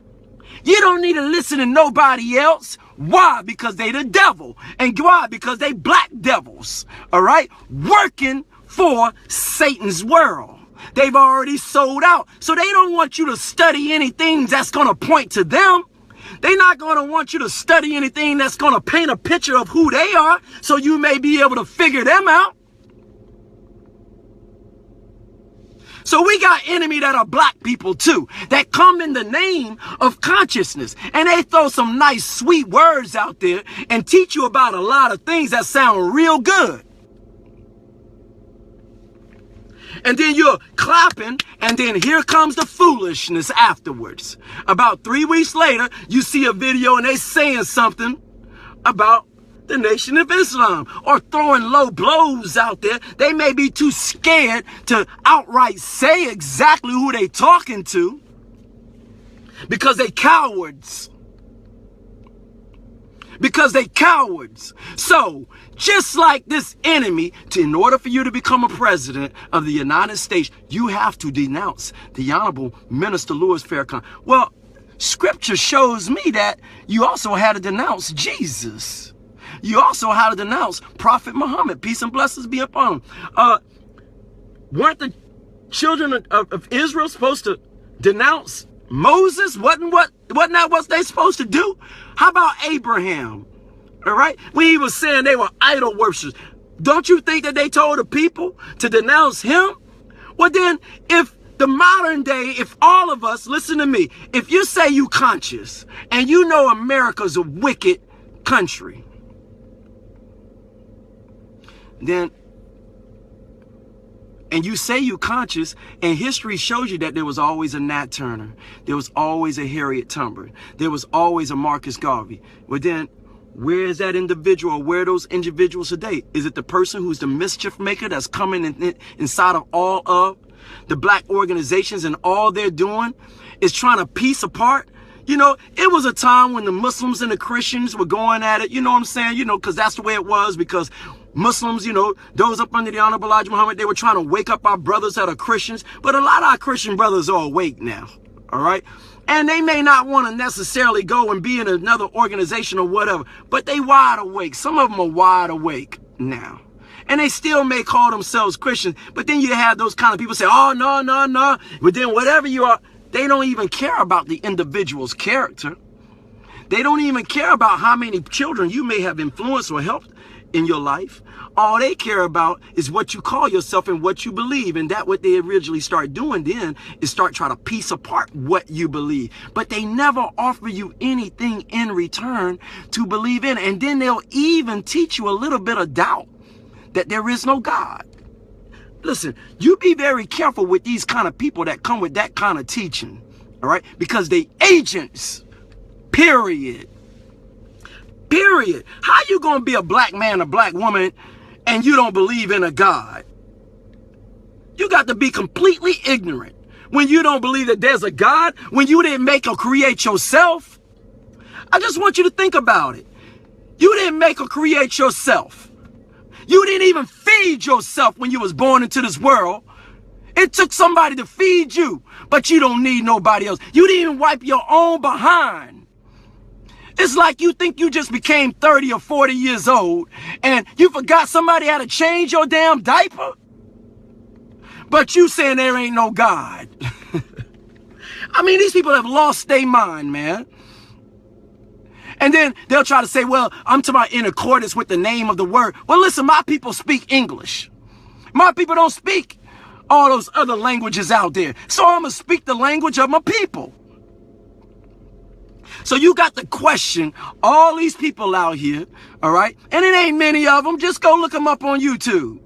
You don't need to listen to nobody else. Why? Because they the devil. And why? Because they black devils, all right? Working for Satan's world. They've already sold out. So they don't want you to study anything that's going to point to them. They're not going to want you to study anything that's going to paint a picture of who they are so you may be able to figure them out. So we got enemy that are black people too, that come in the name of consciousness. And they throw some nice, sweet words out there and teach you about a lot of things that sound real good. And then you're clapping, and then here comes the foolishness afterwards. About 3 weeks later, you see a video and they saying something about the Nation of Islam or throwing low blows out there. They may be too scared to outright say exactly who they talking to because they cowards. Because they cowards. So, just like this enemy, in order for you to become a president of the United States, you have to denounce the Honorable Minister Louis Farrakhan. Well, scripture shows me that you also had to denounce Jesus. You also had to denounce Prophet Muhammad. Peace and blessings be upon him. Weren't the children of Israel supposed to denounce Moses? Wasn't that what they supposed to do? How about Abraham? All right? When he was saying they were idol worshipers, don't you think that they told the people to denounce him? Well, then, if the modern day, if all of us, listen to me, if you say you conscious and you know America's a wicked country, then, and you say you conscious, and history shows you that there was always a Nat Turner, there was always a Harriet Tubman, there was always a Marcus Garvey. Well then, where is that individual? Where are those individuals today? Is it the person who's the mischief maker that's coming inside of all of the black organizations, and all they're doing is trying to piece apart? You know, it was a time when the Muslims and the Christians were going at it, you know what I'm saying? You know, because that's the way it was, because Muslims, you know, those up under the Honorable Elijah Muhammad, they were trying to wake up our brothers that are Christians. But a lot of our Christian brothers are awake now, all right? And they may not want to necessarily go and be in another organization or whatever, but they wide awake. Some of them are wide awake now. And they still may call themselves Christians, but then you have those kind of people say, oh, no. But then whatever you are, they don't even care about the individual's character. They don't even care about how many children you may have influenced or helped in your life. All they care about is what you call yourself and what you believe. And that what they originally start doing then is start trying to piece apart what you believe. But they never offer you anything in return to believe in. And then they'll even teach you a little bit of doubt that there is no God. Listen, you be very careful with these kind of people that come with that kind of teaching. All right? Because they agents. Period. Period. How you going to be a black man, a black woman, and you don't believe in a God? You got to be completely ignorant when you don't believe that there's a God, when you didn't make or create yourself. I just want you to think about it. You didn't make or create yourself. You didn't even feed yourself when you was born into this world. It took somebody to feed you, but you don't need nobody else. You didn't even wipe your own behind. It's like you think you just became 30 or 40 years old and you forgot somebody had to change your damn diaper. But you saying there ain't no God. I mean, these people have lost their mind, man. And then they'll try to say, well, I'm talking about in accordance with the name of the word. Well, listen, my people speak English. My people don't speak all those other languages out there. So I'm going to speak the language of my people. So you got to question all these people out here, all right? And it ain't many of them. Just go look them up on YouTube.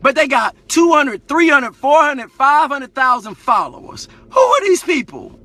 But they got 200, 300, 400, 500,000 followers. Who are these people?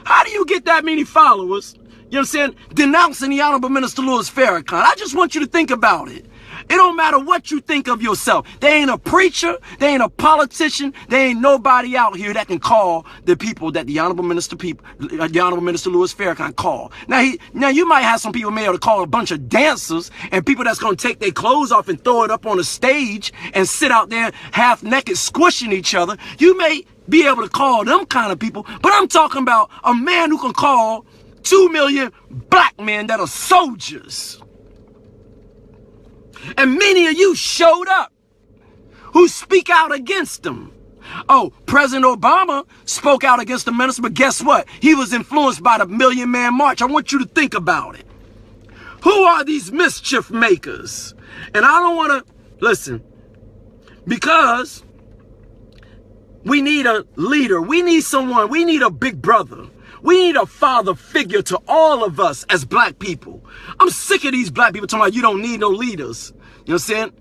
How do you get that many followers? You know what I'm saying? Denouncing the Honorable Minister Louis Farrakhan. I just want you to think about it. It don't matter what you think of yourself. They ain't a preacher. They ain't a politician. They ain't nobody out here that can call the people that the Honorable Minister Louis Farrakhan called. Now you might have some people may able to call a bunch of dancers and people that's going to take their clothes off and throw it up on a stage and sit out there half naked squishing each other. You may be able to call them kind of people, but I'm talking about a man who can call 2 million black men that are soldiers. And many of you showed up who speak out against them. Oh, President Obama spoke out against the minister, but guess what? He was influenced by the Million Man March. I want you to think about it. Who are these mischief makers? And I don't want to, listen, because we need a leader. We need someone. We need a big brother. We need a father figure to all of us as black people. I'm sick of these black people talking about you don't need no leaders. You know what I'm saying?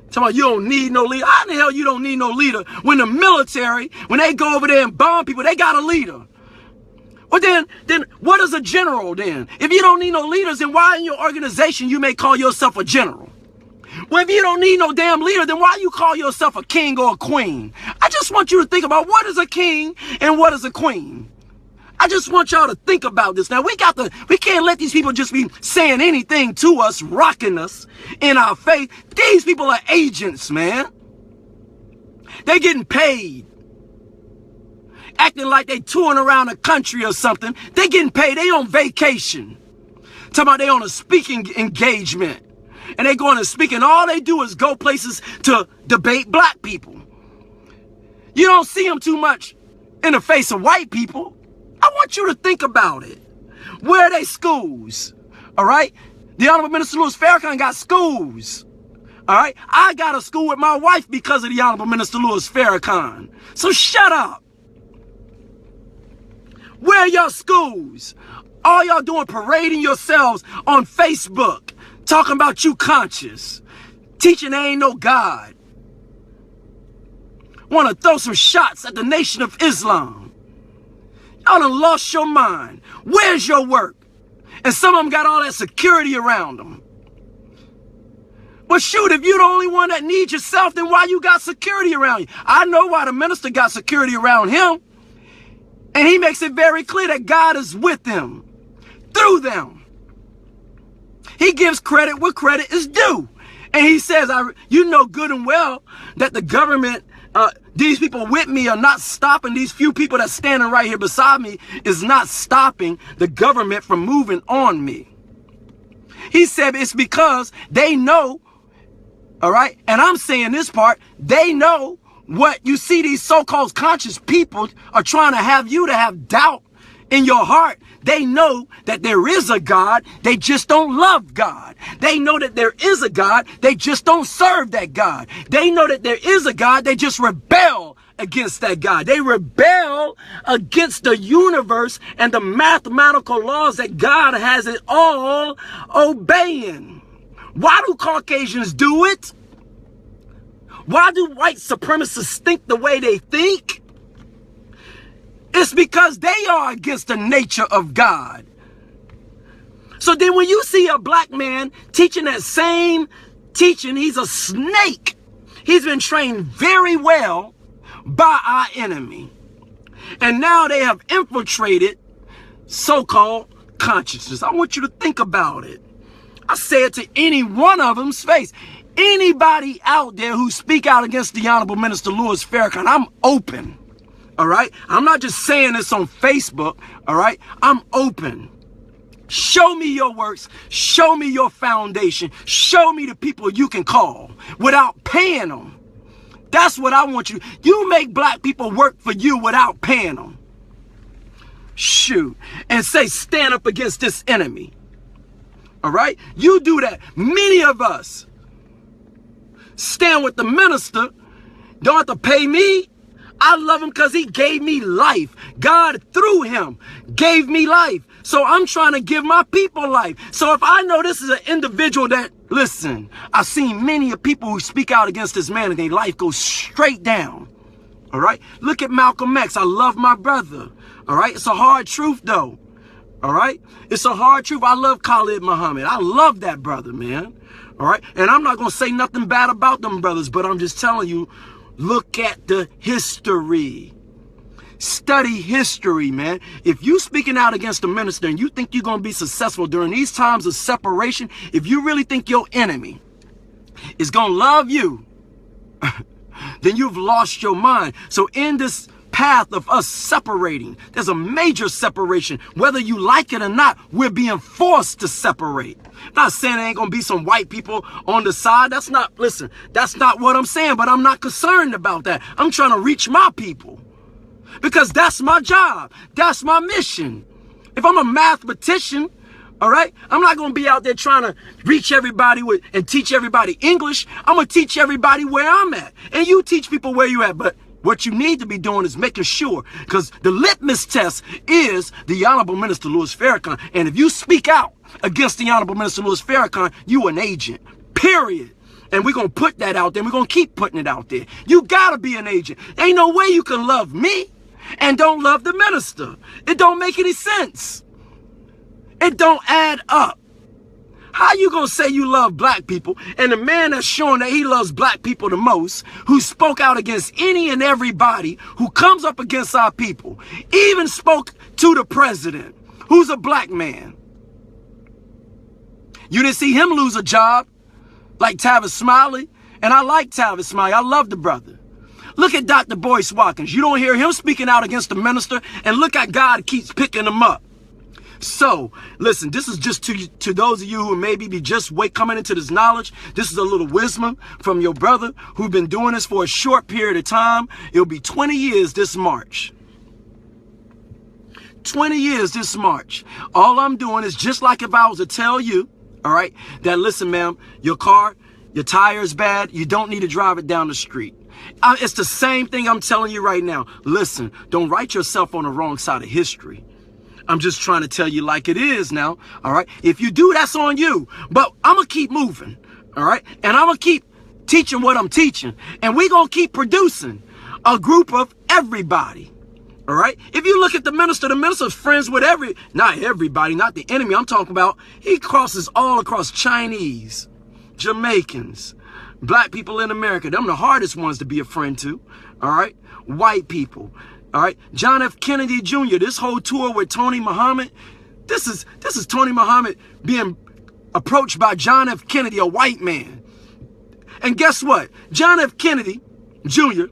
Talking about you don't need no leader. How the hell you don't need no leader when the military, when they go over there and bomb people, they got a leader? Well, then what is a general then? If you don't need no leaders, then why in your organization you may call yourself a general? Well, if you don't need no damn leader, then why you call yourself a king or a queen? I just want you to think about what is a king and what is a queen. I just want y'all to think about this. Now, we can't let these people just be saying anything to us, rocking us in our faith. These people are agents, man. They getting paid. Acting like they touring around the country or something. They getting paid. They on vacation. Talking about they on a speaking engagement. And they going to speak, and all they do is go places to debate black people. You don't see them too much in the face of white people. I want you to think about it. Where are they schools? All right? The Honorable Minister Louis Farrakhan got schools. All right? I got a school with my wife because of the Honorable Minister Louis Farrakhan. So shut up. Where are your schools? All y'all doing parading yourselves on Facebook, talking about you conscious, teaching there ain't no God. Want to throw some shots at the Nation of Islam. Y'all done lost your mind. Where's your work? And some of them got all that security around them. Well, shoot, if you're the only one that needs yourself, then why you got security around you? I know why the minister got security around him. And he makes it very clear that God is with them, through them. He gives credit where credit is due. And he says, you know good and well that the government, these people with me are not stopping. These few people that's standing right here beside me is not stopping the government from moving on me. He said it's because they know, all right, and I'm saying this part, they know what you see these so-called conscious people are trying to have you to have doubt in your heart. They know that there is a God, they just don't love God. They know that there is a God, they just don't serve that God. They know that there is a God, they just rebel against that God. They rebel against the universe and the mathematical laws that God has it all obeying. Why do Caucasians do it? Why do white supremacists think the way they think? It's because they are against the nature of God. So then when you see a black man teaching that same teaching, he's a snake. He's been trained very well by our enemy. And now they have infiltrated so-called consciousness. I want you to think about it. I say it to any one of them's face. Anybody out there who speak out against the Honorable Minister Louis Farrakhan, I'm open. All right? I'm not just saying this on Facebook. All right? I'm open. Show me your works. Show me your foundation. Show me the people you can call without paying them. That's what I want you. You make black people work for you without paying them. Shoot. And say, stand up against this enemy. All right? You do that. Many of us stand with the minister. Don't have to pay me. I love him because he gave me life. God, through him, gave me life. So I'm trying to give my people life. So if I know this is an individual that, listen, I've seen many of people who speak out against this man and their life goes straight down. All right? Look at Malcolm X. I love my brother. All right? It's a hard truth, though. All right? It's a hard truth. I love Khalid Muhammad. I love that brother, man. All right? And I'm not going to say nothing bad about them brothers, but I'm just telling you, look at the history. Study history, man. If you speaking out against the minister and you think you're going to be successful during these times of separation, if you really think your enemy is going to love you, then you've lost your mind. So in this path of us separating, there's a major separation. Whether you like it or not, we're being forced to separate. Not saying there ain't gonna be some white people on the side. That's not, listen, that's not what I'm saying, but I'm not concerned about that. I'm trying to reach my people because that's my job. That's my mission. If I'm a mathematician, all right, I'm not gonna be out there trying to reach everybody and teach everybody English. I'm gonna teach everybody where I'm at, and you teach people where you at. But what you need to be doing is making sure, because the litmus test is the Honorable Minister Louis Farrakhan. And if you speak out against the Honorable Minister Louis Farrakhan, you an agent, period. And we're going to put that out there. We're going to keep putting it out there. You got to be an agent. Ain't no way you can love me and don't love the minister. It don't make any sense. It don't add up. How you gonna say you love black people and the man that's showing that he loves black people the most, who spoke out against any and everybody who comes up against our people, even spoke to the president, who's a black man? You didn't see him lose a job like Tavis Smiley, and I like Tavis Smiley. I love the brother. Look at Dr. Boyce Watkins. You don't hear him speaking out against the minister, and look how God keeps picking him up. So, listen, this is just to those of you who maybe be just coming into this knowledge. This is a little wisdom from your brother who's been doing this for a short period of time. It'll be 20 years this March. 20 years this March. All I'm doing is just like if I was to tell you, all right, that listen, ma'am, your car, your tire is bad. You don't need to drive it down the street. It's the same thing I'm telling you right now. Listen, don't write yourself on the wrong side of history. I'm just trying to tell you like it is now, all right? If you do, that's on you. But I'm going to keep moving, all right? And I'm going to keep teaching what I'm teaching. And we're going to keep producing a group of everybody, all right? If you look at the minister's friends with not everybody, not the enemy. I'm talking about he crosses all across Chinese, Jamaicans, black people in America. Them the hardest ones to be a friend to, all right? White people. All right, John F. Kennedy Jr., this whole tour with Tony Muhammad, this is Tony Muhammad being approached by John F. Kennedy, a white man. And guess what? John F. Kennedy Jr.,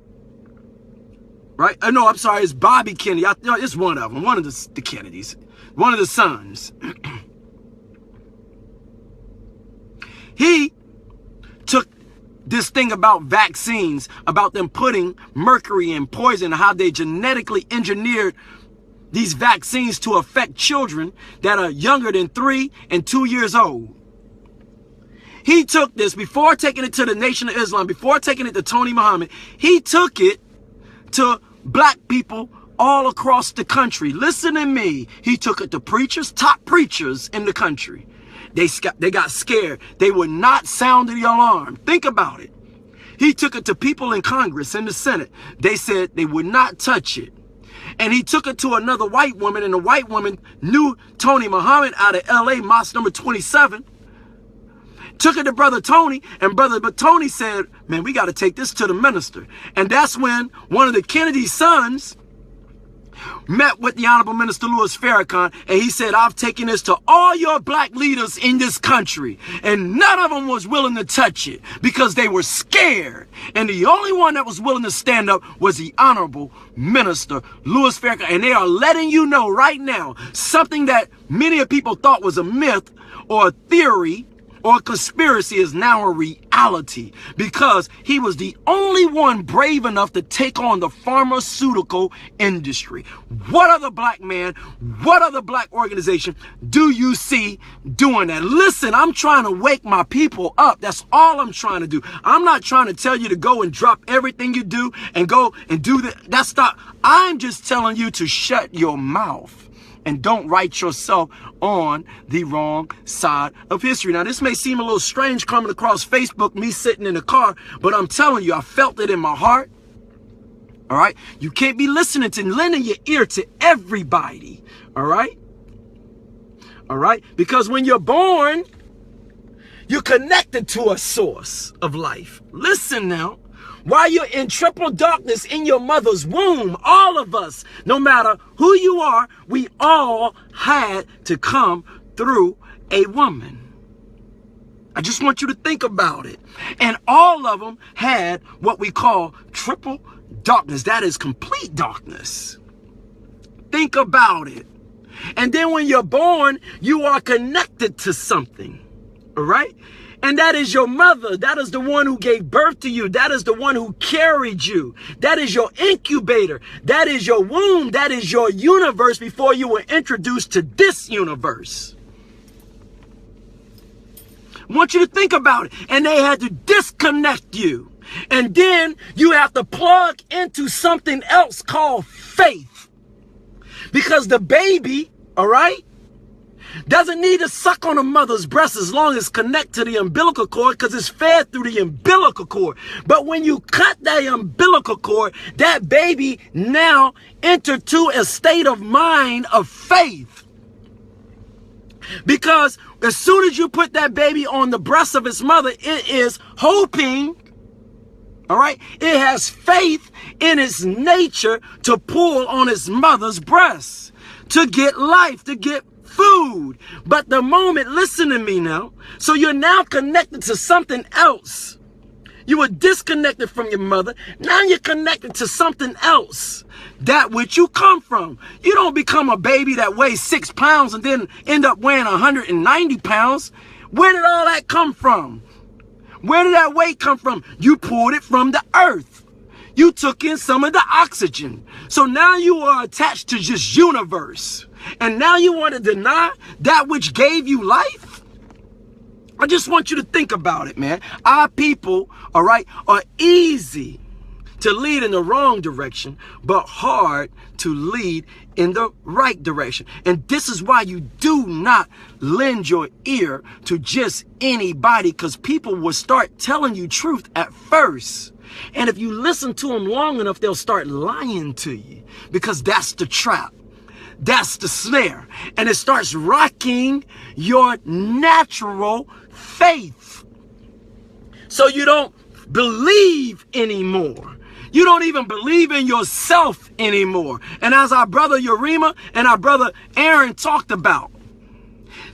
right? No, I'm sorry, it's Bobby Kennedy. It's one of them, one of the Kennedys, one of the sons. He took this thing about vaccines, about them putting mercury and poison, how they genetically engineered these vaccines to affect children that are younger than 3 and 2 years old. He took this before taking it to the Nation of Islam, before taking it to Tony Muhammad. He took it to black people all across the country. Listen to me. He took it to preachers, top preachers in the country. They got scared. They would not sound the alarm. Think about it. He took it to people in Congress, in the Senate. They said they would not touch it. And he took it to another white woman, and the white woman knew Tony Muhammad out of LA, Mosque number 27. Took it to Brother Tony, and Brother Tony said, man, we got to take this to the minister. And that's when one of the Kennedy sons, met with the Honorable Minister Louis Farrakhan, and he said, I've taken this to all your black leaders in this country, and none of them was willing to touch it because they were scared. And the only one that was willing to stand up was the Honorable Minister Louis Farrakhan. And they are letting you know right now, something that many of people thought was a myth or a theory or a conspiracy is now a reality, because he was the only one brave enough to take on the pharmaceutical industry. What other black man, what other black organization do you see doing that? Listen, I'm trying to wake my people up. That's all I'm trying to do. I'm not trying to tell you to go and drop everything you do and go and do that. That's not. I'm just telling you to shut your mouth and don't write yourself on the wrong side of history. Now, this may seem a little strange coming across Facebook, me sitting in the car, but I'm telling you, I felt it in my heart. All right? You can't be listening to, lending your ear to everybody. All right? All right? Because when you're born, you're connected to a source of life. Listen now. While you're in triple darkness in your mother's womb, all of us, no matter who you are, we all had to come through a woman. I just want you to think about it. And all of them had what we call triple darkness. That is complete darkness. Think about it. And then when you're born, you are connected to something. All right? And that is your mother. That is the one who gave birth to you. That is the one who carried you. That is your incubator. That is your womb. That is your universe before you were introduced to this universe. I want you to think about it. And they had to disconnect you. And then you have to plug into something else called faith. Because the baby, all right, doesn't need to suck on a mother's breast as long as it's connected to the umbilical cord, because it's fed through the umbilical cord. But when you cut that umbilical cord, that baby now entered to a state of mind of faith. Because as soon as you put that baby on the breast of its mother, it is hoping, all right, it has faith in its nature to pull on its mother's breast, to get life, to get food. But the moment, listen to me now, so you're now connected to something else. You were disconnected from your mother. Now you're connected to something else, that which you come from. You don't become a baby that weighs 6 pounds and then end up weighing 190 pounds. Where did all that come from? Where did that weight come from? You pulled it from the earth. You took in some of the oxygen. So now you are attached to just universe. And now you want to deny that which gave you life? I just want you to think about it, man. Our people, all right, are easy to lead in the wrong direction, but hard to lead in the right direction. And this is why you do not lend your ear to just anybody, because people will start telling you truth at first. And if you listen to them long enough, they'll start lying to you, because that's the trap. That's the snare. And it starts rocking your natural faith. So you don't believe anymore. You don't even believe in yourself anymore. And as our brother Urema and our brother Aaron talked about,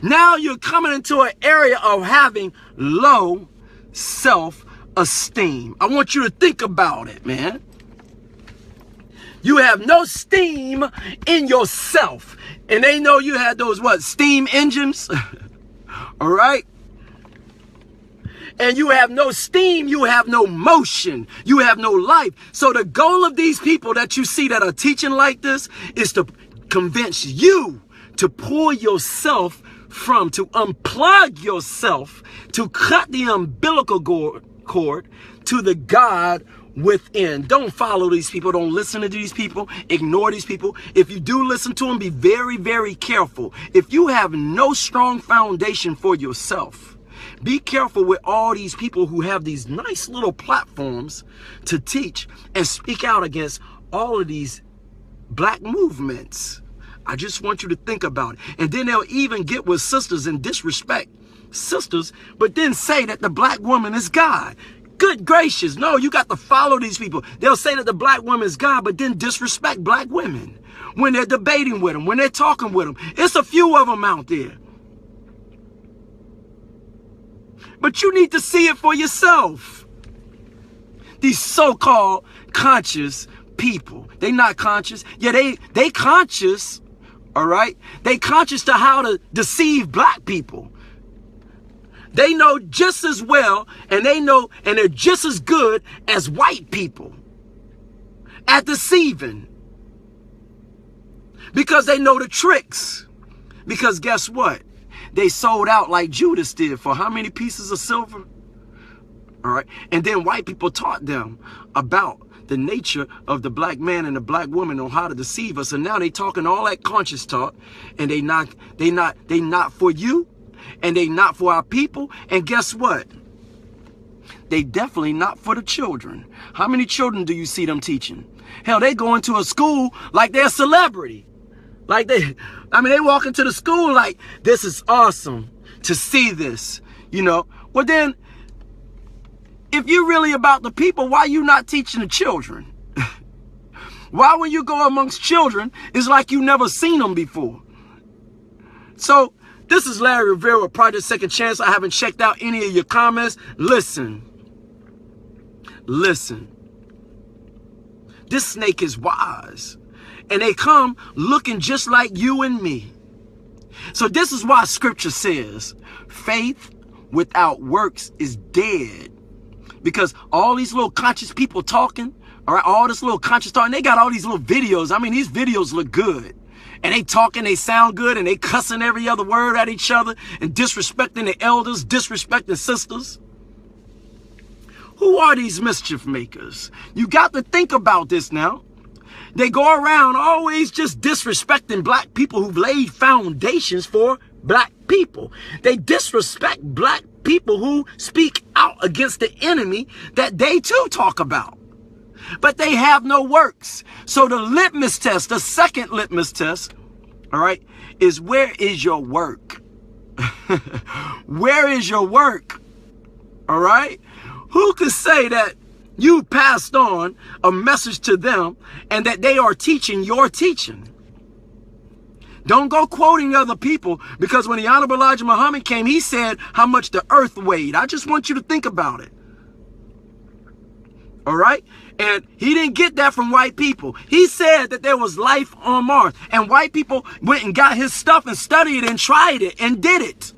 now you're coming into an area of having low self-esteem. I want you to think about it, man. You have no steam in yourself. And they know you had those, what, steam engines? All right? And you have no steam, you have no motion, you have no life. So the goal of these people that you see that are teaching like this is to convince you to pull yourself from, to unplug yourself, to cut the umbilical cord to the God within. Don't follow these people. Don't listen to these people. Ignore these people. If you do listen to them, be very, very careful. If you have no strong foundation for yourself, be careful with all these people who have these nice little platforms to teach and speak out against all of these black movements. I just want you to think about it. And then they'll even get with sisters and disrespect sisters, but then say that the black woman is God. Good gracious. No, you got to follow these people. They'll say that the black woman is God, but then disrespect black women. when they're debating with them, when they're talking with them. It's a few of them out there. But you need to see it for yourself. These so-called conscious people. They not conscious. Yeah, they conscious, all right? They conscious to how to deceive black people. They know just as well, and they're just as good as white people at deceiving. Because they know the tricks. Because guess what? They sold out like Judas did for how many pieces of silver? All right. And then white people taught them about the nature of the black man and the black woman on how to deceive us. And now they talking all that conscious talk, and they not for you, and they not for our people. And guess what? They definitely not for the children. How many children do you see them teaching? Hell, they go into a school like they're a celebrity. Like they walk into the school like, this is awesome to see this, you know. Well then, if you're really about the people, why you not teaching the children? Why when you go amongst children, it's like you never seen them before. So, this is Larry Rivera with Project Second Chance. I haven't checked out any of your comments. Listen. This snake is wise. And they come looking just like you and me. So this is why scripture says, faith without works is dead. Because all these little conscious people talking, all right, all this little conscious talking, they got all these little videos. I mean, these videos look good. And they talking, they sound good, and they cussing every other word at each other and disrespecting the elders, disrespecting sisters. Who are these mischief makers? You got to think about this now. They go around always just disrespecting black people who've laid foundations for black people. They disrespect black people who speak out against the enemy that they too talk about. But they have no works. So the litmus test, the second litmus test, all right, is where is your work? Where is your work? All right? Who could say that you passed on a message to them and that they are teaching your teaching? Don't go quoting other people, because when the Honorable Elijah Muhammad came, he said how much the earth weighed. I just want you to think about it. All right? And he didn't get that from white people. He said that there was life on Mars. And white people went and got his stuff and studied it and tried it and did it.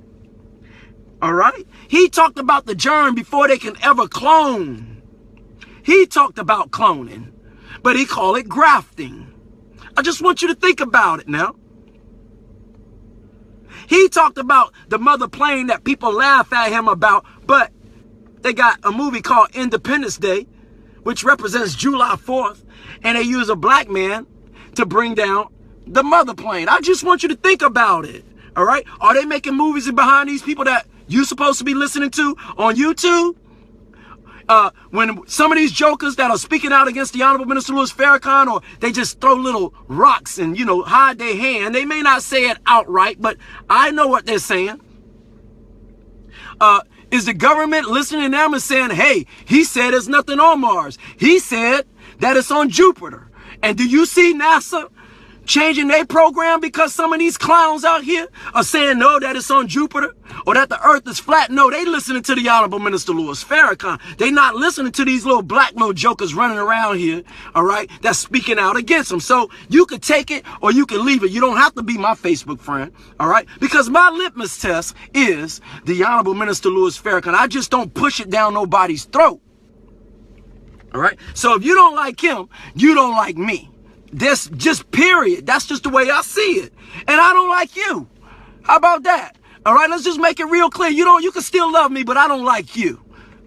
All right? He talked about the germ before they can ever clone. He talked about cloning, but he called it grafting. I just want you to think about it now. He talked about the mother plane that people laugh at him about, but they got a movie called Independence Day, which represents July 4th, and they use a black man to bring down the mother plane. I just want you to think about it, all right? Are they making movies behind these people that you're supposed to be listening to on YouTube? When some of these jokers that are speaking out against the Honorable Minister Louis Farrakhan, or they just throw little rocks and, you know, hide their hand. They may not say it outright, but I know what they're saying. Is the government listening to them and saying, hey, he said there's nothing on Mars. He said that it's on Jupiter. And do you see NASA changing their program because some of these clowns out here are saying, no, that it's on Jupiter, or that the earth is flat? No, they listening to the Honorable Minister Louis Farrakhan. They not listening to these little black little jokers running around here, all right, that's speaking out against them. So you could take it or you can leave it. You don't have to be my Facebook friend, all right, because my litmus test is the Honorable Minister Louis Farrakhan. I just don't push it down nobody's throat, all right? So if you don't like him, you don't like me. This just period. That's just the way I see it. And I don't like you. How about that? All right, let's just make it real clear. You can still love me, but I don't like you.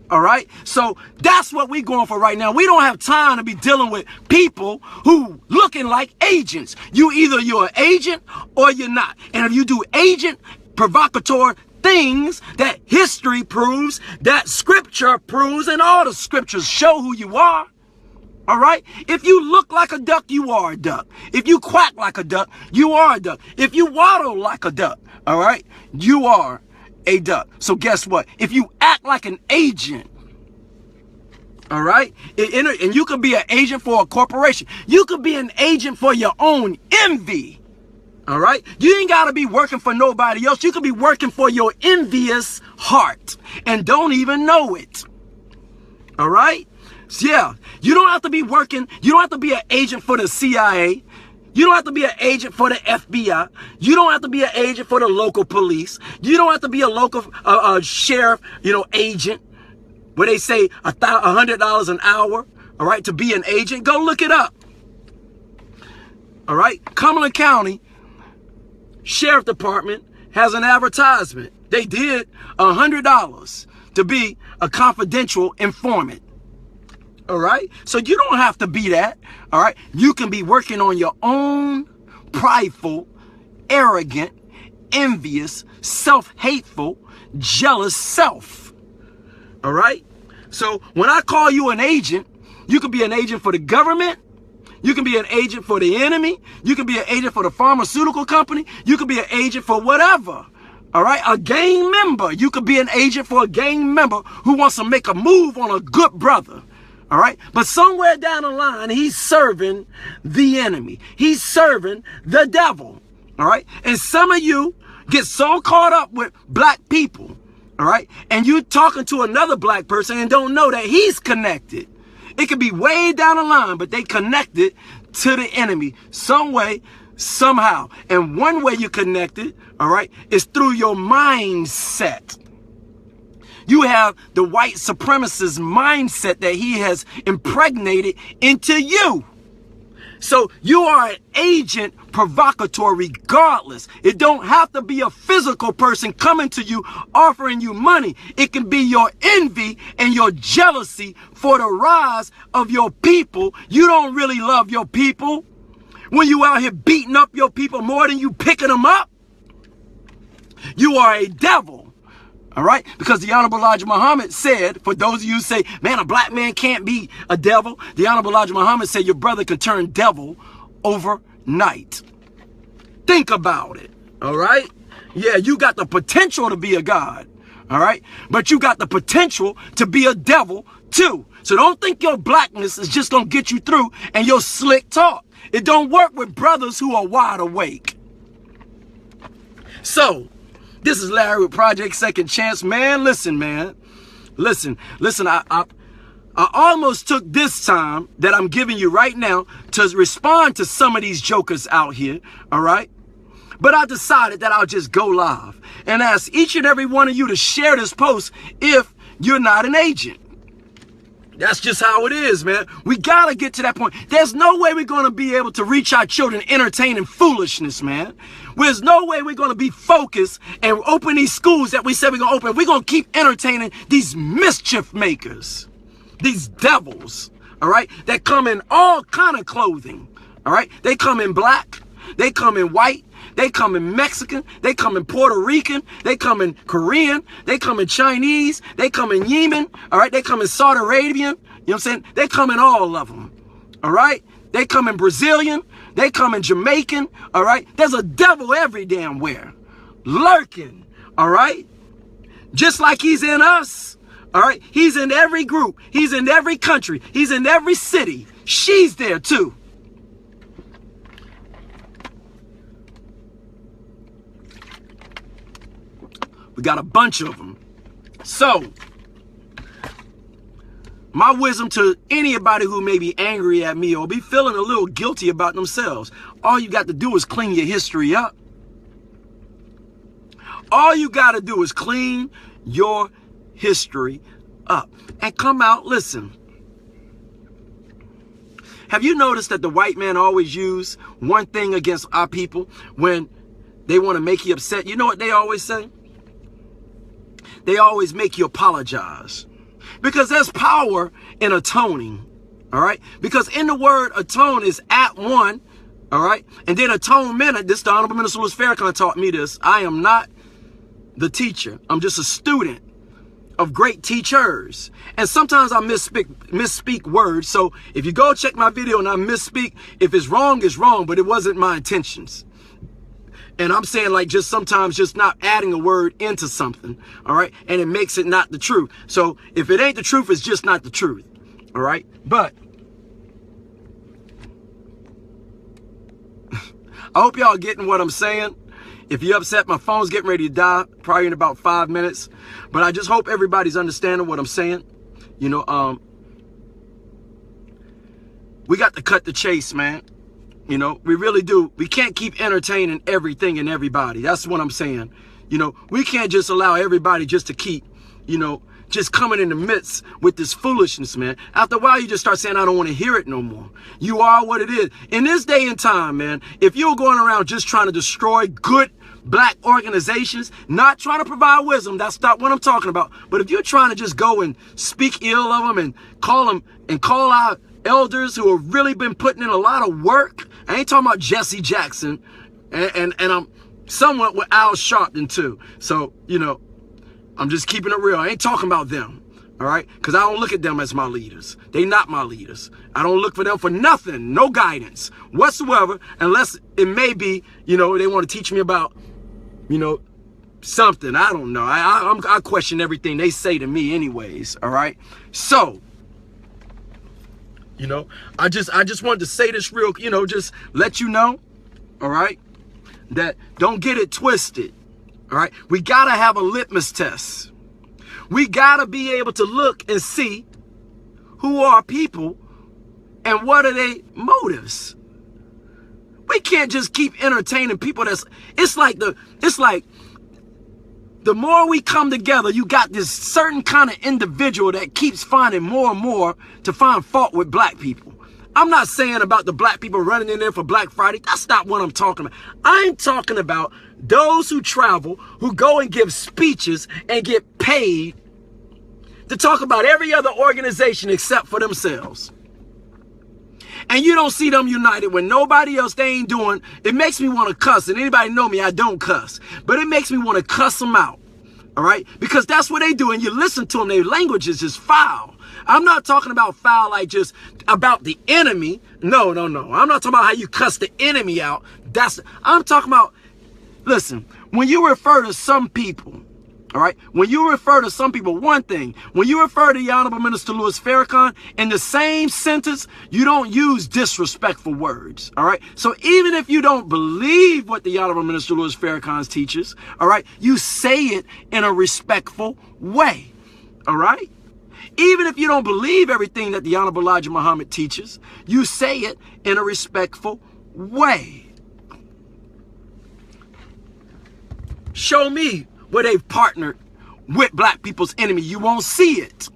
All right? So that's what we're going for right now. We don't have time to be dealing with people who looking like agents. You're an agent or you're not. And if you do agent provocateur things that history proves, that scripture proves, and all the scriptures show who you are. All right? If you look like a duck, you are a duck. If you quack like a duck, you are a duck. If you waddle like a duck, all right, you are a duck. So guess what? If you act like an agent, All right? And you could be an agent for a corporation. You could be an agent for your own envy. All right? You ain't got to be working for nobody else. You could be working for your envious heart and don't even know it. All right? So yeah, you don't have to be working. You don't have to be an agent for the CIA. You don't have to be an agent for the FBI. You don't have to be an agent for the local police. You don't have to be a local sheriff, agent, where they say $100 an hour, all right, to be an agent. Go look it up. All right? Cumberland County Sheriff Department has an advertisement. They did $100 to be a confidential informant. All right? So you don't have to be that. All right? You can be working on your own prideful, arrogant, envious, self-hateful, jealous self. All right? So when I call you an agent, you can be an agent for the government. You can be an agent for the enemy. You can be an agent for the pharmaceutical company. You can be an agent for whatever. All right? A gang member. You could be an agent for a gang member who wants to make a move on a good brother. All right? But somewhere down the line, he's serving the enemy. He's serving the devil. All right? And some of you get so caught up with black people. All right? And you talking to another black person and don't know that he's connected. It could be way down the line, but they connected to the enemy some way, somehow. And one way you connected, all right, is through your mindset. You have the white supremacist mindset that he has impregnated into you. So you are an agent provocateur regardless. It don't have to be a physical person coming to you offering you money. It can be your envy and your jealousy for the rise of your people. You don't really love your people when you out here beating up your people more than you picking them up. You are a devil. All right? Because the Honorable Elijah Muhammad said, for those of you who say, man, a black man can't be a devil. The Honorable Elijah Muhammad said your brother can turn devil overnight. Think about it. All right? Yeah, you got the potential to be a god. All right? But you got the potential to be a devil too. So don't think your blackness is just going to get you through and your slick talk. It don't work with brothers who are wide awake. So, this is Larry with Project Second Chance. Man, listen, man. Listen, I almost took this time that I'm giving you right now to respond to some of these jokers out here, all right? But I decided that I'll just go live and ask each and every one of you to share this post if you're not an agent. That's just how it is, man. We got to get to that point. There's no way we're going to be able to reach our children entertaining foolishness, man. There's no way we're going to be focused and open these schools that we said we're going to open. We're going to keep entertaining these mischief makers, these devils, all right, that come in all kind of clothing, all right? They come in black. They come in white. They come in Mexican. They come in Puerto Rican. They come in Korean. They come in Chinese. They come in Yemen. All right. They come in Saudi Arabian. You know what I'm saying? They come in all of them. All right. They come in Brazilian. They come in Jamaican. All right. There's a devil every damn where. Lurking. All right. Just like he's in us. All right. He's in every group. He's in every country. He's in every city. She's there too. We got a bunch of them. So, my wisdom to anybody who may be angry at me or be feeling a little guilty about themselves, all you got to do is clean your history up. All you got to do is clean your history up and come out, listen. Have you noticed that the white man always use one thing against our people when they want to make you upset? You know what they always say? They always make you apologize. Because there's power in atoning. All right? Because in the word atone is at one. All right? And then atonement, this the Honorable Minister Louis Farrakhan taught me this. I am not the teacher. I'm just a student of great teachers. And sometimes I misspeak words. So if you go check my video and I misspeak, if it's wrong, it's wrong. But it wasn't my intentions. And I'm saying like just sometimes just not adding a word into something, all right? And it makes it not the truth. So if it ain't the truth, it's just not the truth, All right. But I hope y'all getting what I'm saying. If you're upset, my phone's getting ready to die, probably in about 5 minutes. But I just hope everybody's understanding what I'm saying. You know, we got to cut the chase, man. You know, we really do. We can't keep entertaining everything and everybody. That's what I'm saying. You know, we can't just allow everybody just to keep, you know, just coming in the midst with this foolishness, man. After a while, you just start saying, I don't want to hear it no more. You are what it is. In this day and time, man, if you're going around just trying to destroy good black organizations, not trying to provide wisdom, that's not what I'm talking about. But if you're trying to just go and speak ill of them and call out elders who have really been putting in a lot of work, I ain't talking about Jesse Jackson, and I'm somewhat with Al Sharpton too. So, you know, I'm just keeping it real. I ain't talking about them, all right? Because I don't look at them as my leaders. They not my leaders. I don't look for them for nothing, no guidance whatsoever, unless it may be, you know, they want to teach me about, you know, something. I don't know. I question everything they say to me anyways, all right? So, you know, I just wanted to say this real, you know, just let you know, all right, that don't get it twisted, all right? We got to have a litmus test. We got to be able to look and see who are people and what are their motives. We can't just keep entertaining people it's like the more we come together, you got this certain kind of individual that keeps finding more and more to find fault with black people. I'm not saying about the black people running in there for Black Friday. That's not what I'm talking about. I'm talking about those who travel, who go and give speeches and get paid to talk about every other organization except for themselves. And you don't see them united when nobody else, they ain't doing. It makes me want to cuss. And anybody know me, I don't cuss. But it makes me want to cuss them out. All right? Because that's what they do. And you listen to them, their language is just foul. I'm not talking about foul like just about the enemy. No. I'm not talking about how you cuss the enemy out. I'm talking about, listen, when you refer to some people, all right, when you refer to some people, one thing, when you refer to the Honorable Minister Louis Farrakhan, in the same sentence, you don't use disrespectful words, all right? So even if you don't believe what the Honorable Minister Louis Farrakhan teaches, all right, you say it in a respectful way, all right? Even if you don't believe everything that the Honorable Elijah Muhammad teaches, you say it in a respectful way. Show me where they've partnered with black people's enemy. You won't see it.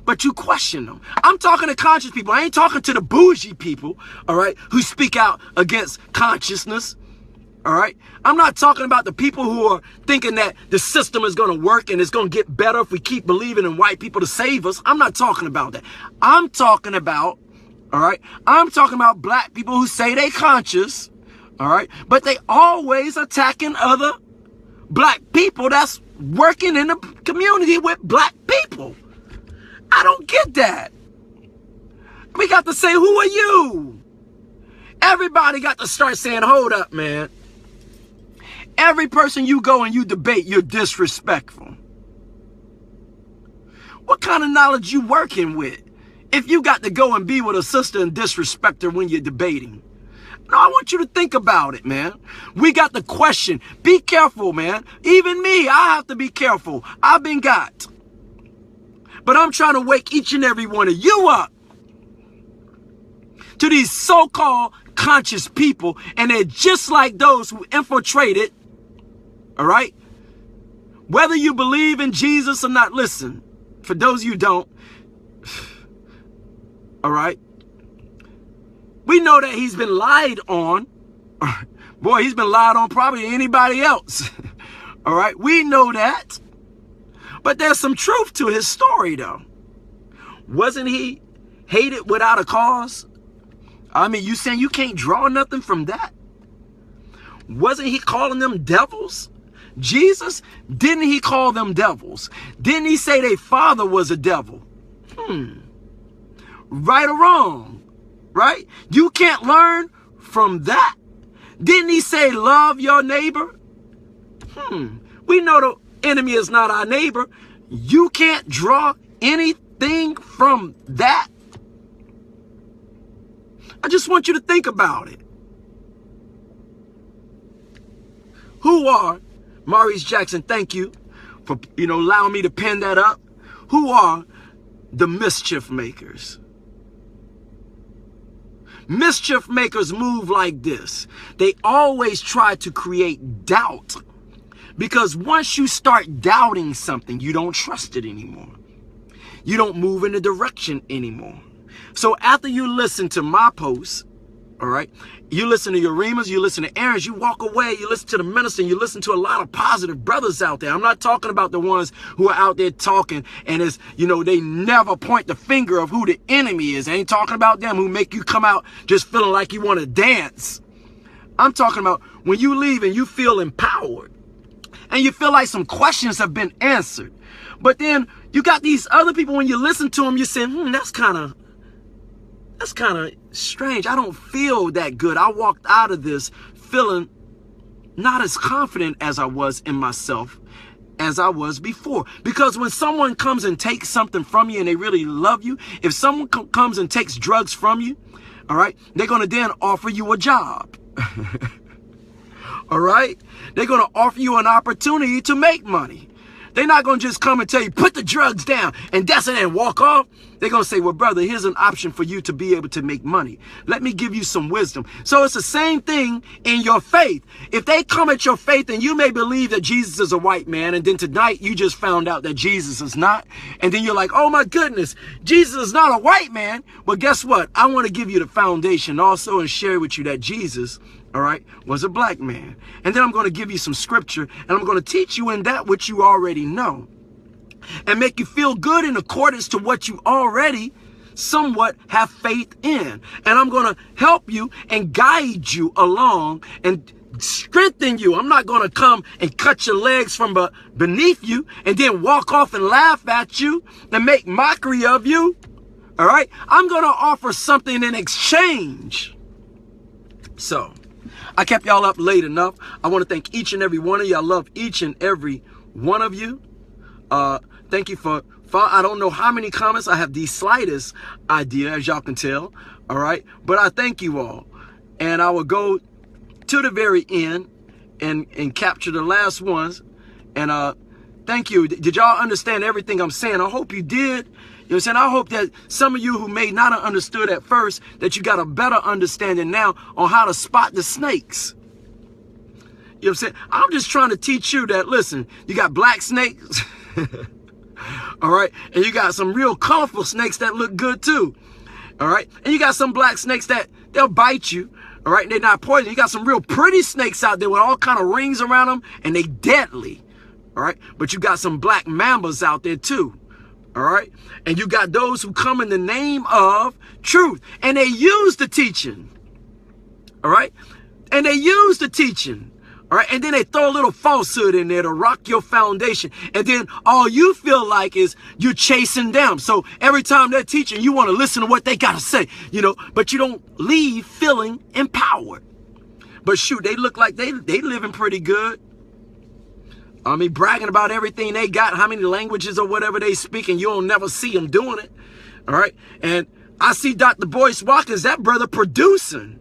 But you question them. I'm talking to conscious people. I ain't talking to the bougie people, all right, who speak out against consciousness, all right? I'm not talking about the people who are thinking that the system is going to work and it's going to get better if we keep believing in white people to save us. I'm not talking about that. I'm talking about, all right, I'm talking about black people who say they conscious, all right, but they always attacking other black people that's working in the community with black people. I don't get that. We got to say, who are you? Everybody got to start saying, hold up, man. Every person you go and you debate, you're disrespectful. What kind of knowledge you working with if you got to go and be with a sister and disrespect her when you're debating? No, I want you to think about it, man. We got the question. Be careful, man. Even me, I have to be careful. I've been got. But I'm trying to wake each and every one of you up to these so-called conscious people, and they're just like those who infiltrated, all right? Whether you believe in Jesus or not, listen, for those of you who don't, all right? We know that he's been lied on. Boy, he's been lied on probably than anybody else. All right, we know that. But there's some truth to his story, though. Wasn't he hated without a cause? I mean, you saying you can't draw nothing from that? Wasn't he calling them devils? Jesus, didn't he call them devils? Didn't he say their father was a devil? Right or wrong? Right? You can't learn from that. Didn't he say love your neighbor? We know the enemy is not our neighbor. You can't draw any thing from that? I just want you to think about it. Who are, Maurice Jackson, thank you for, allowing me to pin that up. Who are the mischief makers? Mischief makers move like this. They always try to create doubt, because once you start doubting something, you don't trust it anymore. You don't move in the direction anymore. So after you listen to my posts, all right, you listen to Urimas, you listen to Aaron's, you walk away, you listen to the minister, and you listen to a lot of positive brothers out there. I'm not talking about the ones who are out there talking and they never point the finger of who the enemy is. I ain't talking about them who make you come out just feeling like you want to dance. I'm talking about when you leave and you feel empowered and you feel like some questions have been answered. But then you got these other people, when you listen to them, you say, that's kind of strange. I don't feel that good. I walked out of this feeling not as confident as I was in myself as I was before. Because when someone comes and takes something from you and they really love you, if someone comes and takes drugs from you, all right, they're going to then offer you a job. All right? They're going to offer you an opportunity to make money. They're not going to just come and tell you, put the drugs down and that's it and walk off. They're going to say, well, brother, here's an option for you to be able to make money. Let me give you some wisdom. So it's the same thing in your faith. If they come at your faith and you may believe that Jesus is a white man, and then tonight you just found out that Jesus is not, and then you're like, oh my goodness, Jesus is not a white man. Well, guess what? I want to give you the foundation also and share with you that Jesus, all right, was a black man. And then I'm going to give you some scripture, and I'm going to teach you in that which you already know, and make you feel good in accordance to what you already somewhat have faith in. And I'm going to help you and guide you along and strengthen you. I'm not going to come and cut your legs from beneath you and then walk off and laugh at you and make mockery of you. All right. I'm going to offer something in exchange. So I kept y'all up late enough. I want to thank each and every one of you. I love each and every one of you. Thank you for I don't know how many comments. I have the slightest idea, as y'all can tell. All right. But I thank you all. And I will go to the very end and capture the last ones. And thank you. Did y'all understand everything I'm saying? I hope you did. You know what I'm saying? I hope that some of you who may not have understood at first, that you got a better understanding now on how to spot the snakes. You know what I'm saying? I'm just trying to teach you that, listen, you got black snakes. All right. And you got some real colorful snakes that look good too. All right. And you got some black snakes that they'll bite you. All right. And they're not poison. You got some real pretty snakes out there with all kind of rings around them, and they deadly. All right. But you got some black mambas out there too. All right. And you got those who come in the name of truth, and they use the teaching. All right. And they use the teaching. All right. And then they throw a little falsehood in there to rock your foundation. And then all you feel like is you're chasing them. So every time they're teaching, you want to listen to what they got to say, but you don't leave feeling empowered. But shoot, they look like they living pretty good. I mean, bragging about everything they got, how many languages or whatever they speak, and you'll never see them doing it. All right. And I see Dr. Boyce Watkins, that brother producing.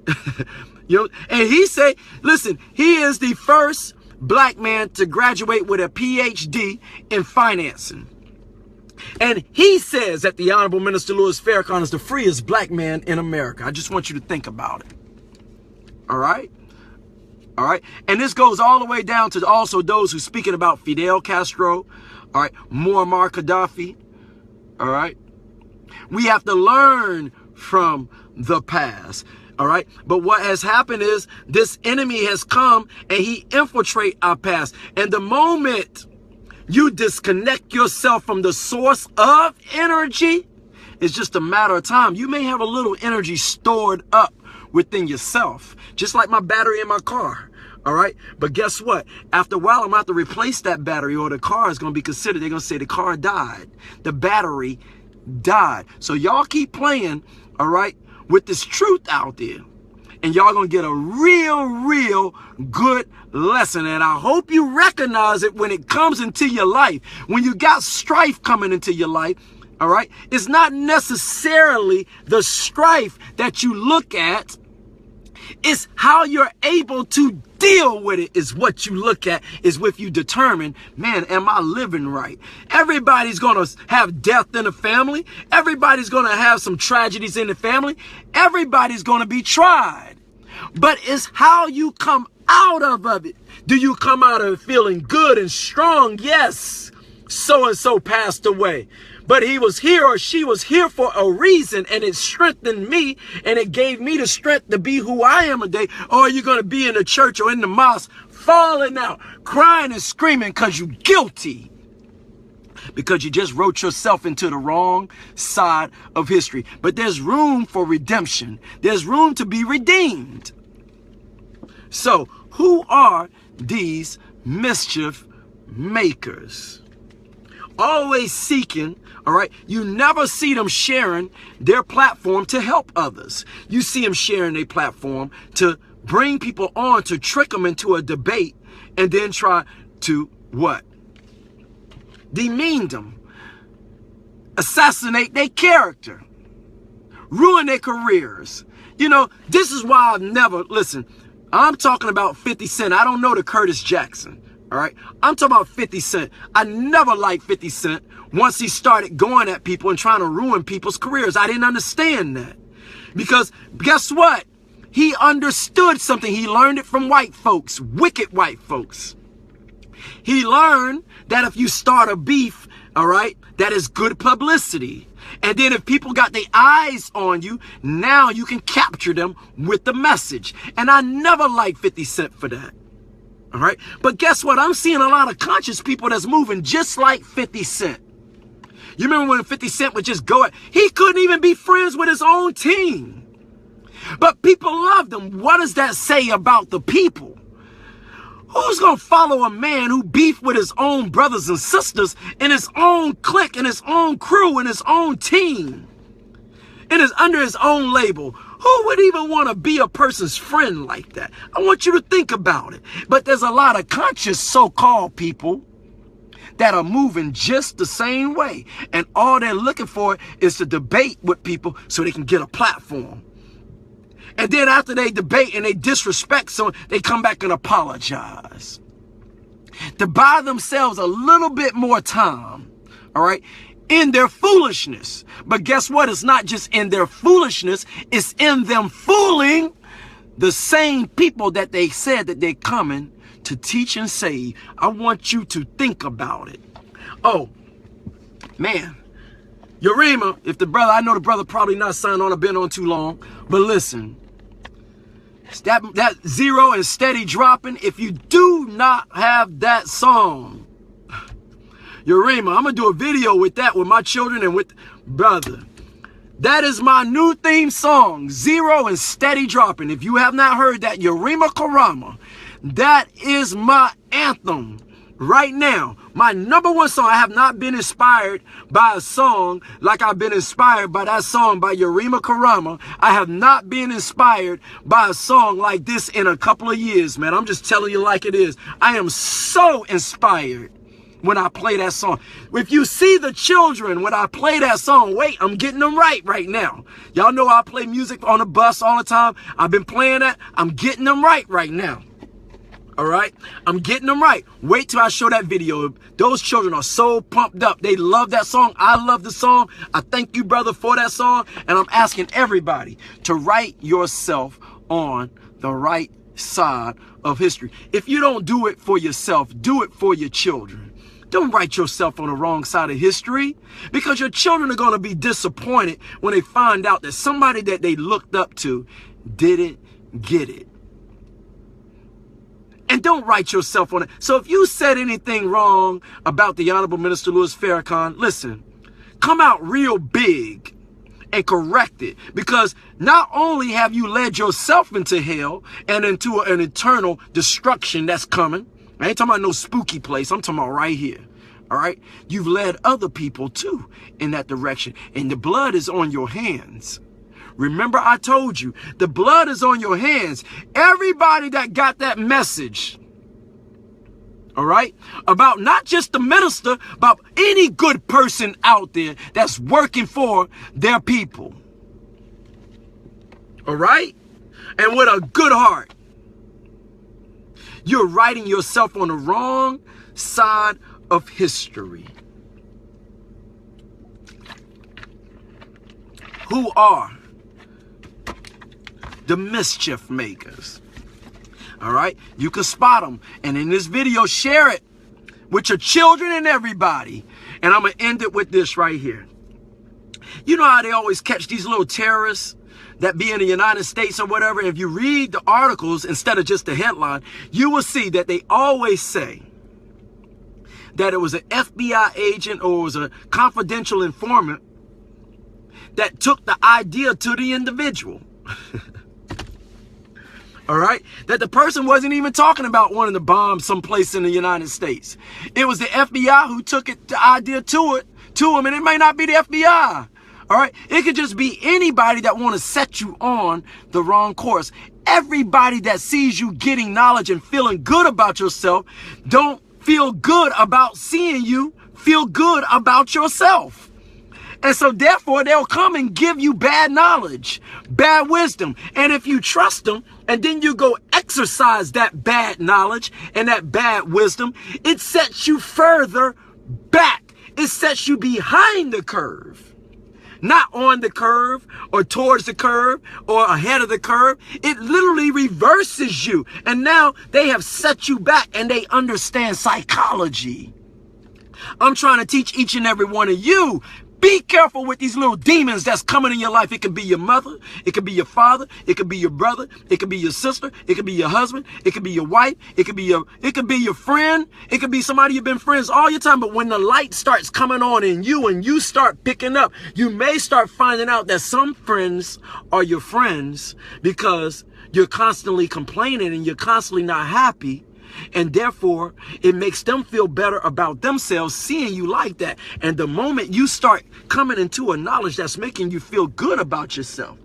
And he say, listen, he is the first black man to graduate with a PhD in financing. And he says that the Honorable Minister Louis Farrakhan is the freest black man in America. I just want you to think about it. All right. All right. And this goes all the way down to also those who speaking about Fidel Castro. All right. Muammar Gaddafi. All right. We have to learn from the past. All right. But what has happened is this enemy has come and he infiltrate our past. And the moment you disconnect yourself from the source of energy, it's just a matter of time. You may have a little energy stored up within yourself, just like my battery in my car. All right. But guess what? After a while, I'm going to have to replace that battery, or the car is going to be considered. They're going to say the car died. The battery died. So y'all keep playing. All right. With this truth out there, and y'all gonna get a real good lesson. And I hope you recognize it when it comes into your life. When you got strife coming into your life, All right. It's not necessarily the strife that you look at. It's how you're able to deal with it is what you look at, is if you determine, man, am I living right? Everybody's going to have death in the family. Everybody's going to have some tragedies in the family. Everybody's going to be tried. But it's how you come out of it. Do you come out of it feeling good and strong? Yes, so-and-so passed away. But he was here or she was here for a reason, and it strengthened me, and it gave me the strength to be who I am today. Or are you going to be in the church or in the mosque falling out, crying and screaming because you're guilty? Because you just wrote yourself into the wrong side of history. But there's room for redemption. There's room to be redeemed. So who are these mischief makers? Always seeking, all right? You never see them sharing their platform to help others. You see them sharing their platform to bring people on, to trick them into a debate, and then try to what? Demean them, assassinate their character, ruin their careers. You know, this is why I've never, listen, I'm talking about 50 Cent. I don't know the Curtis Jackson. All right. I'm talking about 50 Cent. I never liked 50 Cent once he started going at people and trying to ruin people's careers. I didn't understand that. Because guess what? He understood something. He learned it from white folks, wicked white folks. He learned that if you start a beef, all right, that is good publicity. And then if people got their eyes on you, now you can capture them with the message. And I never liked 50 Cent for that. All right. But guess what? I'm seeing a lot of conscious people that's moving just like 50 Cent. You remember when 50 Cent would just go at, he couldn't even be friends with his own team. But people loved him. What does that say about the people? Who's going to follow a man who beefed with his own brothers and sisters in his own clique, in his own crew, in his own team, under his own label? Who would even want to be a person's friend like that? I want you to think about it. But there's a lot of conscious so-called people that are moving just the same way. And all they're looking for is to debate with people so they can get a platform. And then after they debate and they disrespect someone, they come back and apologize. To buy themselves a little bit more time, all right, in their foolishness. But guess what? It's not just in their foolishness. It's in them fooling the same people that they said that they're coming to teach and save. I want you to think about it. Oh, man. Urema, if the brother, I know the brother probably not signed on or been on too long, but listen. That zero and steady dropping, if you do not have that song, Urema, I'm going to do a video with that with my children and with brother. That is my new theme song, Zero and Steady Dropping. If you have not heard that, Urema Karama, that is my anthem right now. My #1 song. I have not been inspired by a song like I've been inspired by that song by Urema Karama. I have not been inspired by a song like this in a couple of years, man. I'm just telling you like it is. I am so inspired when I play that song. If you see the children when I play that song, wait, I'm getting them right now. Y'all know I play music on the bus all the time. I've been playing that. I'm getting them right now. All right, I'm getting them right. Wait till I show that video. Those children are so pumped up. They love that song. I love the song. I thank you, brother, for that song. And I'm asking everybody to write yourself on the right side of history. If you don't do it for yourself, do it for your children. Don't write yourself on the wrong side of history, because your children are going to be disappointed when they find out that somebody that they looked up to didn't get it. And don't write yourself on it. So if you said anything wrong about the Honorable Minister Louis Farrakhan, listen, come out real big and correct it. Because not only have you led yourself into hell and into an eternal destruction that's coming. I ain't talking about no spooky place. I'm talking about right here. All right. You've led other people too in that direction. And the blood is on your hands. Remember, I told you, the blood is on your hands. Everybody that got that message, All right? About not just the minister, but any good person out there that's working for their people. All right? And with a good heart. You're writing yourself on the wrong side of history. Who are the mischief makers? All right? You can spot them. And in this video, share it with your children and everybody. And I'm going to end it with this right here. You know how they always catch these little terrorists that be in the United States or whatever? If you read the articles instead of just the headline, you will see that they always say that it was an FBI agent or it was a confidential informant that took the idea to the individual. All right? That the person wasn't even talking about wanting to bomb someplace in the United States. It was the FBI who took the idea to him, and it may not be the FBI. All right? It could just be anybody that want to set you on the wrong course. Everybody that sees you getting knowledge and feeling good about yourself don't feel good about seeing you feel good about yourself. And so therefore, they'll come and give you bad knowledge, bad wisdom. And if you trust them, and then you go exercise that bad knowledge and that bad wisdom, it sets you further back. It sets you behind the curve. Not on the curve or towards the curve or ahead of the curve. It literally reverses you. And now they have set you back and they understand psychology. I'm trying to teach each and every one of you. Be careful with these little demons that's coming in your life. It could be your mother. It could be your father. It could be your brother. It could be your sister. It could be your husband. It could be your wife. It could be your friend. It could be somebody you've been friends all your time. But when the light starts coming on in you and you start picking up, you may start finding out that some friends are your friends because you're constantly complaining and you're constantly not happy. And therefore, it makes them feel better about themselves seeing you like that. And the moment you start coming into a knowledge that's making you feel good about yourself,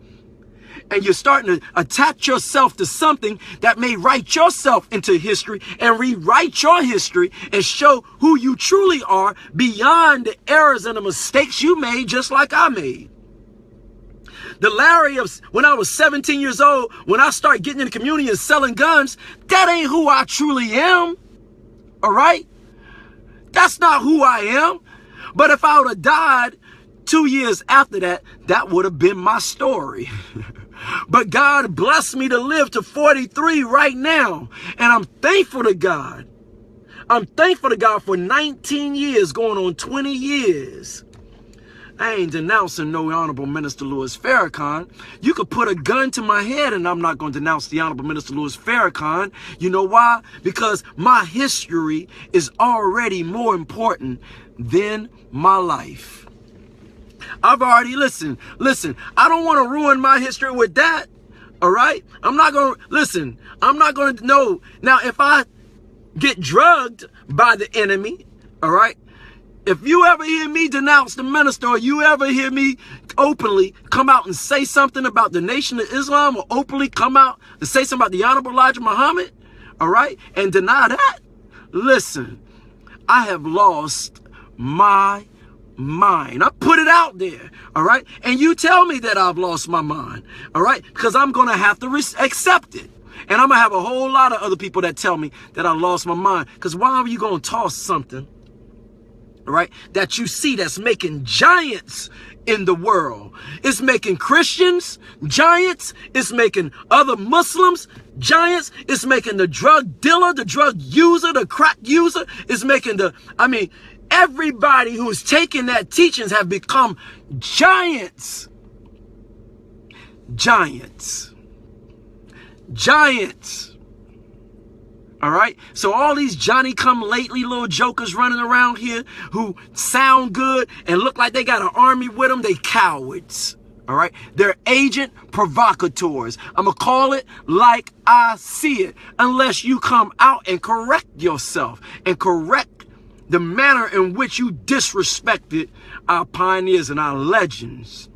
and you're starting to attach yourself to something that may write yourself into history and rewrite your history and show who you truly are beyond the errors and the mistakes you made, just like I made. The Larry of when I was 17 years old, when I started getting in the community and selling guns, that ain't who I truly am. All right? That's not who I am. But if I would have died 2 years after that, that would have been my story. But God blessed me to live to 43 right now. And I'm thankful to God. I'm thankful to God for 19 years, going on 20 years. I ain't denouncing no Honorable Minister Louis Farrakhan. You could put a gun to my head and I'm not going to denounce the Honorable Minister Louis Farrakhan. You know why? Because my history is already more important than my life. I've already, listen, I don't want to ruin my history with that. All right? I'm not going to know. Now, if I get drugged by the enemy, all right? If you ever hear me denounce the minister, or you ever hear me openly come out and say something about the Nation of Islam, or openly come out and say something about the Honorable Elijah Muhammad, all right, and deny that, listen, I have lost my mind. I put it out there, all right? And you tell me that I've lost my mind, all right? Because I'm going to have to accept it. And I'm going to have a whole lot of other people that tell me that I lost my mind. Because why are you going to toss something, right, that you see that's making giants in the world? It's making Christians giants. It's making other Muslims giants. It's making the drug dealer, the drug user, the crack user. It's making everybody who's taking that teachings have become giants. Giants. All right. So all these Johnny-come-lately little jokers running around here who sound good and look like they got an army with them, they cowards. All right. They're agent provocateurs. I'm going to call it like I see it, unless you come out and correct yourself and correct the manner in which you disrespected our pioneers and our legends.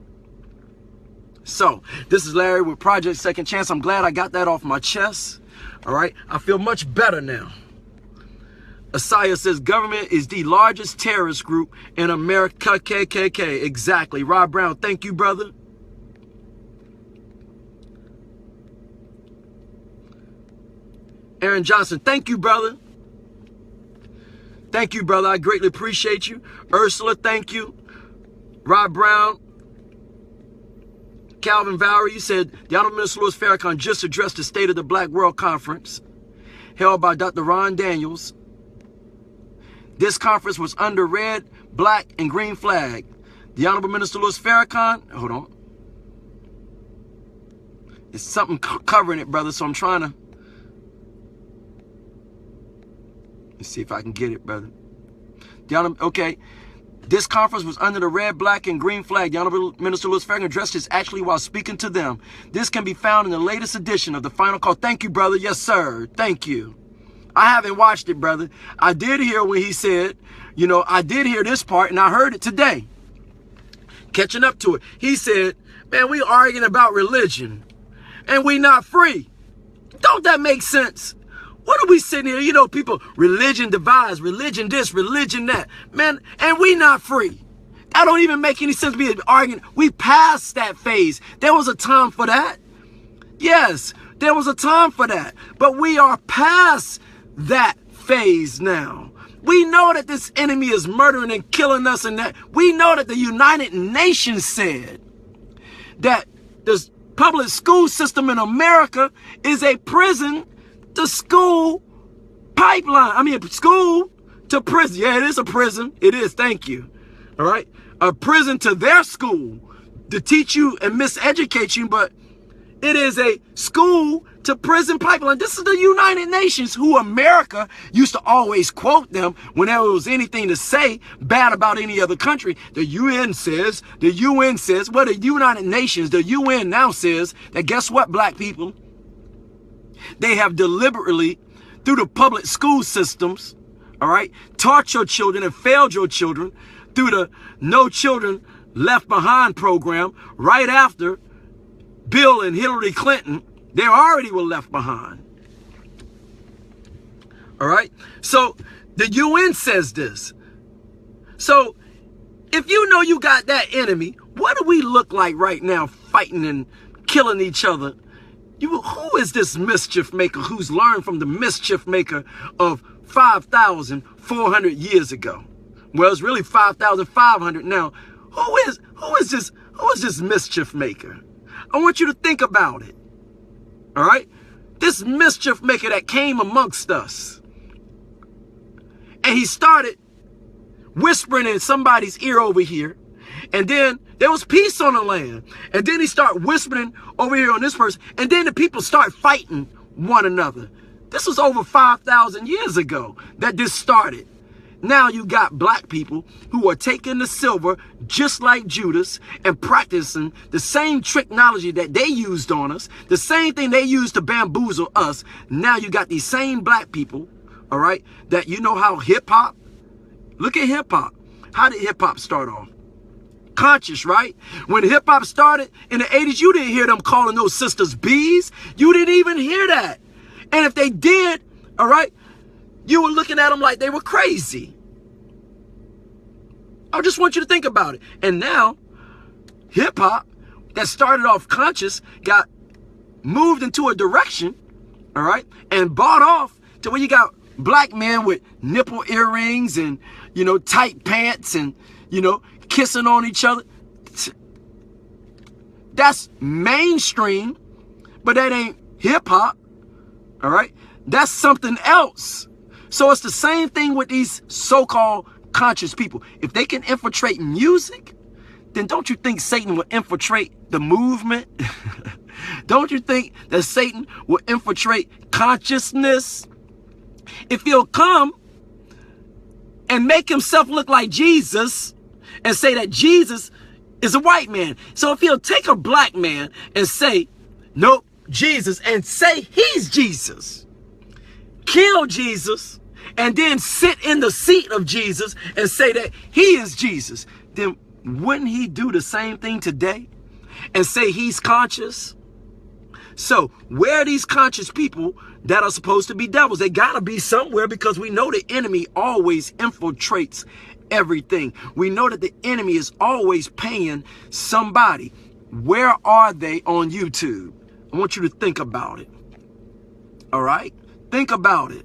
So this is Larry with Project Second Chance. I'm glad I got that off my chest. All right. I feel much better now. Asaya says government is the largest terrorist group in America. KKK. Exactly. Rob Brown, thank you, brother. Aaron Johnson, thank you, brother. Thank you, brother. I greatly appreciate you. Ursula, thank you. Rob Brown. Calvin Valerie, you said the Honorable Minister Louis Farrakhan just addressed the State of the Black World Conference held by Dr. Ron Daniels. This conference was under red, black, and green flag. The Honorable Minister Louis Farrakhan, hold on. It's something covering it, brother, so I'm trying to. Let's see if I can get it, brother. Okay. This conference was under the red, black, and green flag. The Honorable Minister Louis Farrakhan addressed this actually while speaking to them. This can be found in the latest edition of the Final Call. Thank you, brother. Yes, sir. Thank you. I haven't watched it, brother. I did hear when he said, you know, I did hear this part, and I heard it today. Catching up to it. He said, man, we arguing about religion, and we not free. Don't that make sense? What are we sitting here? You know, people, religion divides, religion this, religion that. Man, and we not free. That don't even make any sense to be arguing. We passed that phase. There was a time for that. Yes, there was a time for that. But we are past that phase now. We know that this enemy is murdering and killing us, and that we know that the United Nations said that the public school system in America is a prison to school pipeline. I mean, school to prison. Yeah, it is a prison. It is. Thank you. All right. A prison to their school to teach you and miseducate you, but it is a school to prison pipeline. This is the United Nations, who America used to always quote them whenever there was anything to say bad about any other country. The UN says, well, the United Nations, the UN now says that guess what, black people? They have deliberately, through the public school systems, all right, taught your children and failed your children through the No Children Left Behind program. Right after Bill and Hillary Clinton, they already were left behind. All right. So the UN says this. So if you know you got that enemy, what do we look like right now fighting and killing each other? Who is this mischief maker who's learned from the mischief maker of 5,400 years ago? Well, it's really 5,500 now. Who is this mischief maker? I want you to think about it. All right? This mischief maker that came amongst us. And he started whispering in somebody's ear over here. And then there was peace on the land. And then he started whispering over here on this person. And then the people start fighting one another. This was over 5,000 years ago that this started. Now you got black people who are taking the silver just like Judas and practicing the same technology that they used on us, the same thing they used to bamboozle us. Now you got these same black people, all right, that you know how hip-hop, look at hip-hop. How did hip-hop start off? Conscious, right? When hip-hop started in the 80s, you didn't hear them calling those sisters bees. You didn't even hear that. And if they did, all right, you were looking at them like they were crazy. I just want you to think about it. And now, hip-hop that started off conscious got moved into a direction, all right, and bought off to where you got black men with nipple earrings and, you know, tight pants and, you know, kissing on each other. That's mainstream, but that ain't hip-hop, all right? That's something else. So it's the same thing with these so-called conscious people. If they can infiltrate music, then don't you think Satan will infiltrate the movement? Don't you think that Satan will infiltrate consciousness? If he'll come and make himself look like Jesus and say that Jesus is a white man. So if he'll take a black man and say, nope, Jesus, and say he's Jesus, kill Jesus, and then sit in the seat of Jesus and say that he is Jesus, then wouldn't he do the same thing today and say he's conscious? So where are these conscious people that are supposed to be devils? They gotta be somewhere, because we know the enemy always infiltrates everything. We know that the enemy is always paying somebody. Where are they on YouTube? I want you to think about it. All right? Think about it.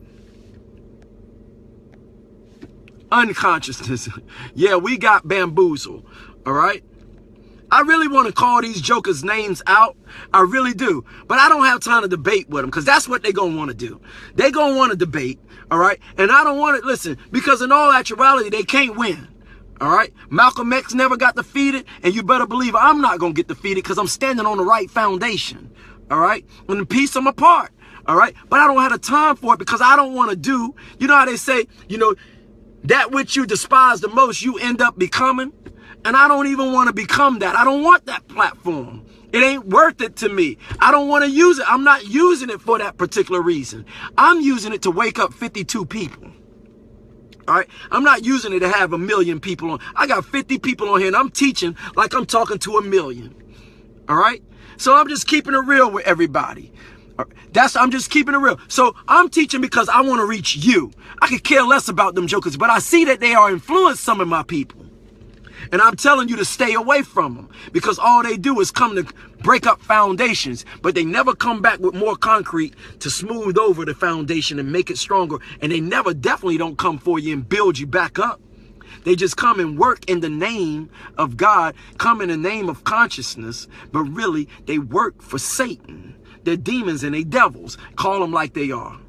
Unconsciousness. Yeah, we got bamboozled. All right? I really want to call these jokers names out. I really do. But I don't have time to debate with them, because that's what they're going to want to do. They're going to want to debate. All right? And I don't want to listen, because in all actuality, they can't win. All right? Malcolm X never got defeated, and you better believe I'm not going to get defeated, because I'm standing on the right foundation. All right? In the piece, I'm apart. All right? But I don't have the time for it, because I don't want to do, you know how they say, you know, that which you despise the most, you end up becoming. And I don't even want to become that. I don't want that platform. It ain't worth it to me. I don't want to use it. I'm not using it for that particular reason. I'm using it to wake up 52 people. All right? I'm not using it to have 1 million people on. I got 50 people on here, and I'm teaching like I'm talking to 1 million. All right? So I'm just keeping it real with everybody. I'm just keeping it real. So I'm teaching because I want to reach you. I could care less about them jokers, but I see that they are influencing some of my people. And I'm telling you to stay away from them, because all they do is come to break up foundations, but they never come back with more concrete to smooth over the foundation and make it stronger. And they never, definitely don't come for you and build you back up. They just come and work in the name of God, come in the name of consciousness, but really they work for Satan. They're demons and they devils. Call them like they are.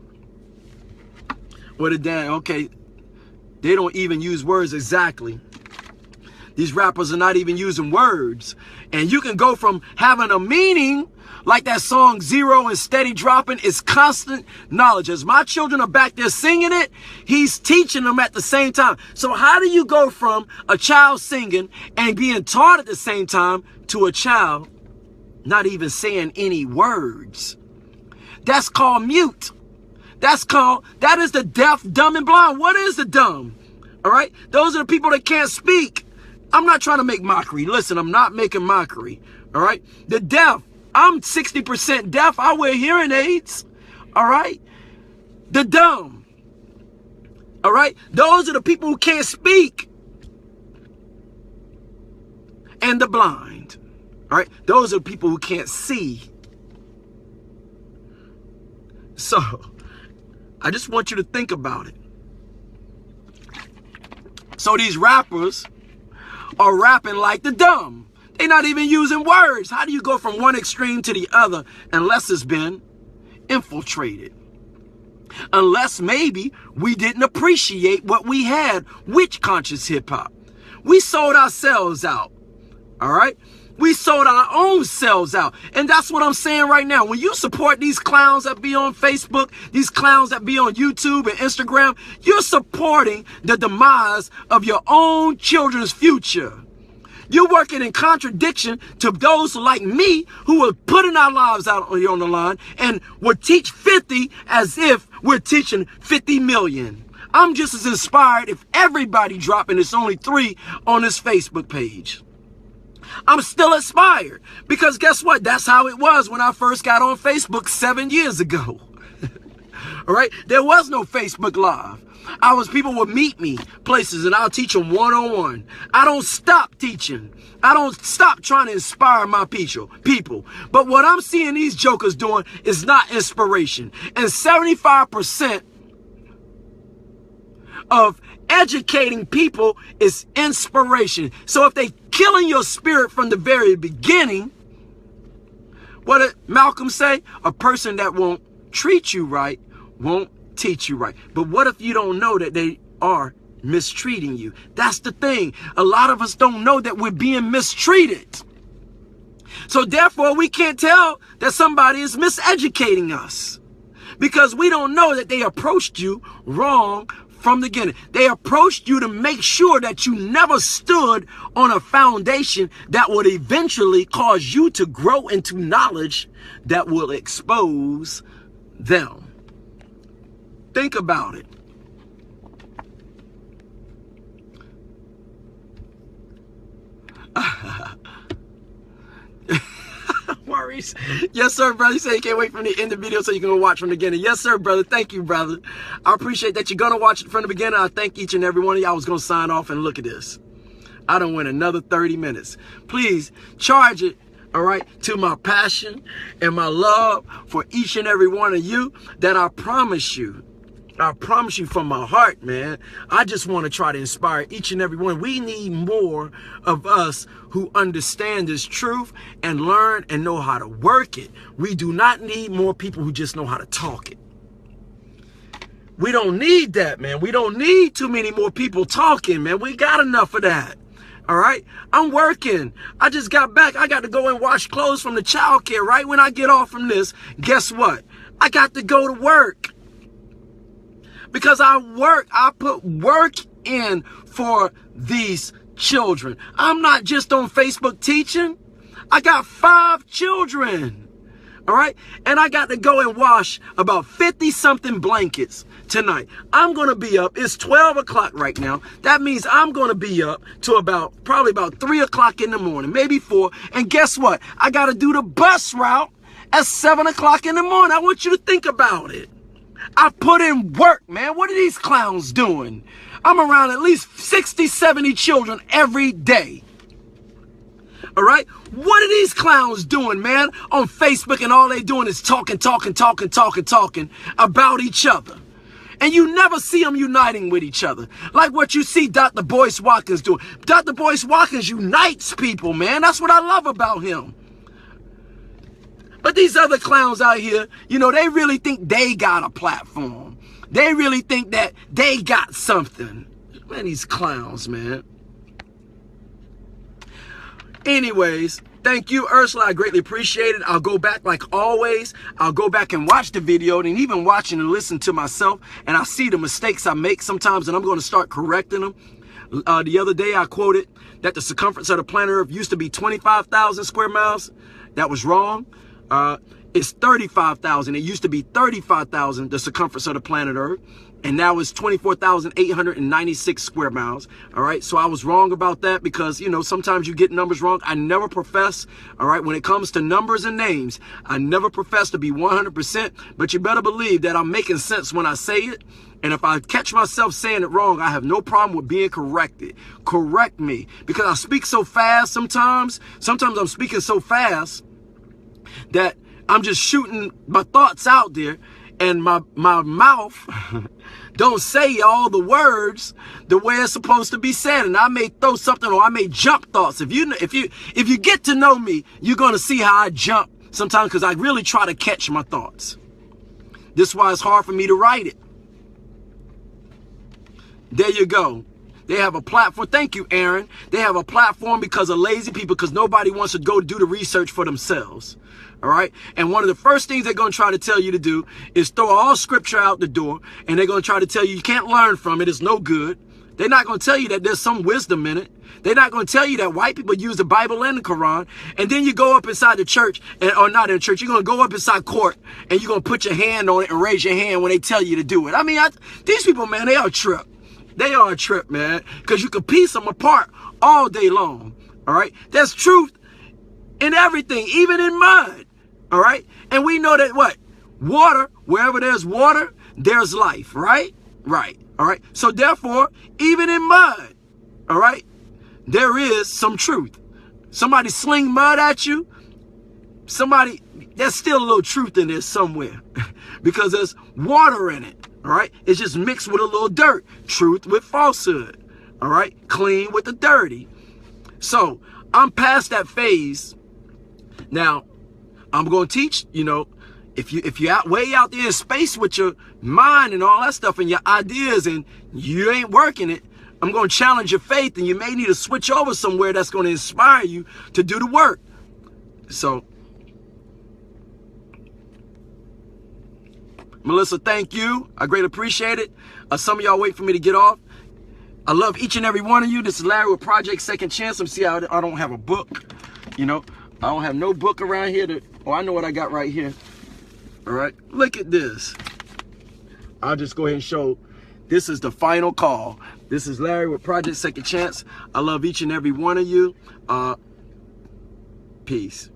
What a damn, okay. They don't even use words exactly. These rappers are not even using words. And you can go from having a meaning, like that song Zero and Steady Dropping, is constant knowledge. As my children are back there singing it, he's teaching them at the same time. So how do you go from a child singing and being taught at the same time to a child not even saying any words? That's called mute. That is the deaf, dumb, and blind. What is the dumb? All right? Those are the people that can't speak. I'm not trying to make mockery. Listen, I'm not making mockery. All right? The deaf. I'm 60% deaf. I wear hearing aids. All right? The dumb. All right? Those are the people who can't speak. And the blind. All right? Those are the people who can't see. So, I just want you to think about it. So these rappers are rapping like the dumb. They're not even using words. How do you go from one extreme to the other unless it's been infiltrated? Unless maybe we didn't appreciate what we had with conscious hip-hop. We sold ourselves out. All right? We sold our own selves out. And that's what I'm saying right now. When you support these clowns that be on Facebook, these clowns that be on YouTube and Instagram, you're supporting the demise of your own children's future. You're working in contradiction to those like me who are putting our lives out on the line and would teach 50 as if we're teaching 50 million. I'm just as inspired if everybody dropping, it's only 3 on this Facebook page. I'm still inspired, because guess what? That's how it was when I first got on Facebook 7 years ago. All right? There was no Facebook Live. People would meet me places and I'll teach them one-on-one. I don't stop teaching. I don't stop trying to inspire my people. But what I'm seeing these jokers doing is not inspiration. And 75% of educating people is inspiration. So if they killing your spirit from the very beginning, what did Malcolm say? A person that won't treat you right won't teach you right. But what if you don't know that they are mistreating you? That's the thing. A lot of us don't know that we're being mistreated. So therefore, we can't tell that somebody is miseducating us, because we don't know that they approached you wrong from the beginning. They approached you to make sure that you never stood on a foundation that would eventually cause you to grow into knowledge that will expose them. Think about it. Word. Maurice. Yes, sir, brother. You say you can't wait for me to end the video so you can go watch from the beginning. Yes, sir, brother. Thank you, brother. I appreciate that you're going to watch it from the beginning. I thank each and every one of y'all. I was going to sign off and look at this. I done went another 30 minutes. Please charge it, all right, to my passion and my love for each and every one of you that I promise you from my heart, man, I just want to try to inspire each and every one. We need more of us who understand this truth and learn and know how to work it. We do not need more people who just know how to talk it. We don't need that, man. We don't need too many more people talking, man. We got enough of that. All right, I'm working. I just got back. I got to go and wash clothes from the child care. Right when I get off from this, guess what? I got to go to work. Because I put work in for these children. I'm not just on Facebook teaching. I got 5 children. All right. And I got to go and wash about 50-something blankets tonight. I'm going to be up. It's 12 o'clock right now. That means I'm going to be up to probably about 3 o'clock in the morning, maybe 4. And guess what? I got to do the bus route at 7 o'clock in the morning. I want you to think about it. I put in work, man. What are these clowns doing? I'm around at least 60, 70 children every day. All right? What are these clowns doing, man? On Facebook, and all they doing is talking about each other. And you never see them uniting with each other. Like what you see Dr. Boyce Watkins doing. Dr. Boyce Watkins unites people, man. That's what I love about him. But these other clowns out here, you know, they really think they got a platform. They really think that they got something. Man, these clowns, man. Anyways, thank you, Ursula. I greatly appreciate it. I'll go back like always. I'll go back and watch the video, and even watching and listen to myself, and I see the mistakes I make sometimes, and I'm going to start correcting them. The other day, I quoted that the circumference of the planet Earth used to be 25,000 square miles. That was wrong. It's 35,000. It used to be 35,000, the circumference of the planet Earth. And now it's 24,896 square miles. All right. So I was wrong about that because, you know, sometimes you get numbers wrong. I never profess. All right. When it comes to numbers and names, I never profess to be 100%. But you better believe that I'm making sense when I say it. And if I catch myself saying it wrong, I have no problem with being corrected. Correct me, because I speak so fast sometimes. Sometimes I'm speaking so fast that I'm just shooting my thoughts out there, and my mouth don't say all the words the way it's supposed to be said, and I may throw something, or I may jump thoughts. If you get to know me, you're gonna see how I jump sometimes, because I really try to catch my thoughts. This is why it's hard for me to write it. There you go. They have a platform. Thank you, Aaron. They have a platform because of lazy people, because nobody wants to go do the research for themselves. All right. And one of the first things they're going to try to tell you to do is throw all scripture out the door. And they're going to try to tell you can't learn from it. It's no good. They're not going to tell you that there's some wisdom in it. They're not going to tell you that white people use the Bible and the Quran. And then you go up inside the church, or not in church, you're going to go up inside court, and you're going to put your hand on it and raise your hand when they tell you to do it. I mean, these people, man, they are a trip. They are a trip, man, because you can piece them apart all day long. All right. There's truth in everything, even in mud. All right. And we know that what? Water, wherever there's water, there's life. Right. Right. All right. So therefore, even in mud, all right, there is some truth. Somebody sling mud at you. There's still a little truth in there somewhere because there's water in it. All right. It's just mixed with a little dirt. Truth with falsehood. All right. Clean with the dirty. So I'm past that phase. Now, I'm going to teach, you know, if you're way out there in space with your mind and all that stuff and your ideas and you ain't working it, I'm going to challenge your faith, and you may need to switch over somewhere that's going to inspire you to do the work. So, Melissa, thank you. I greatly appreciate it. Some of y'all wait for me to get off. I love each and every one of you. This is Larry with Project Second Chance. Let me see how I don't have a book. You know, I don't have no book around here. I know what I got right here. All right. Look at this. I'll just go ahead and show. This is the final call. This is Larry with Project Second Chance. I love each and every one of you. Peace.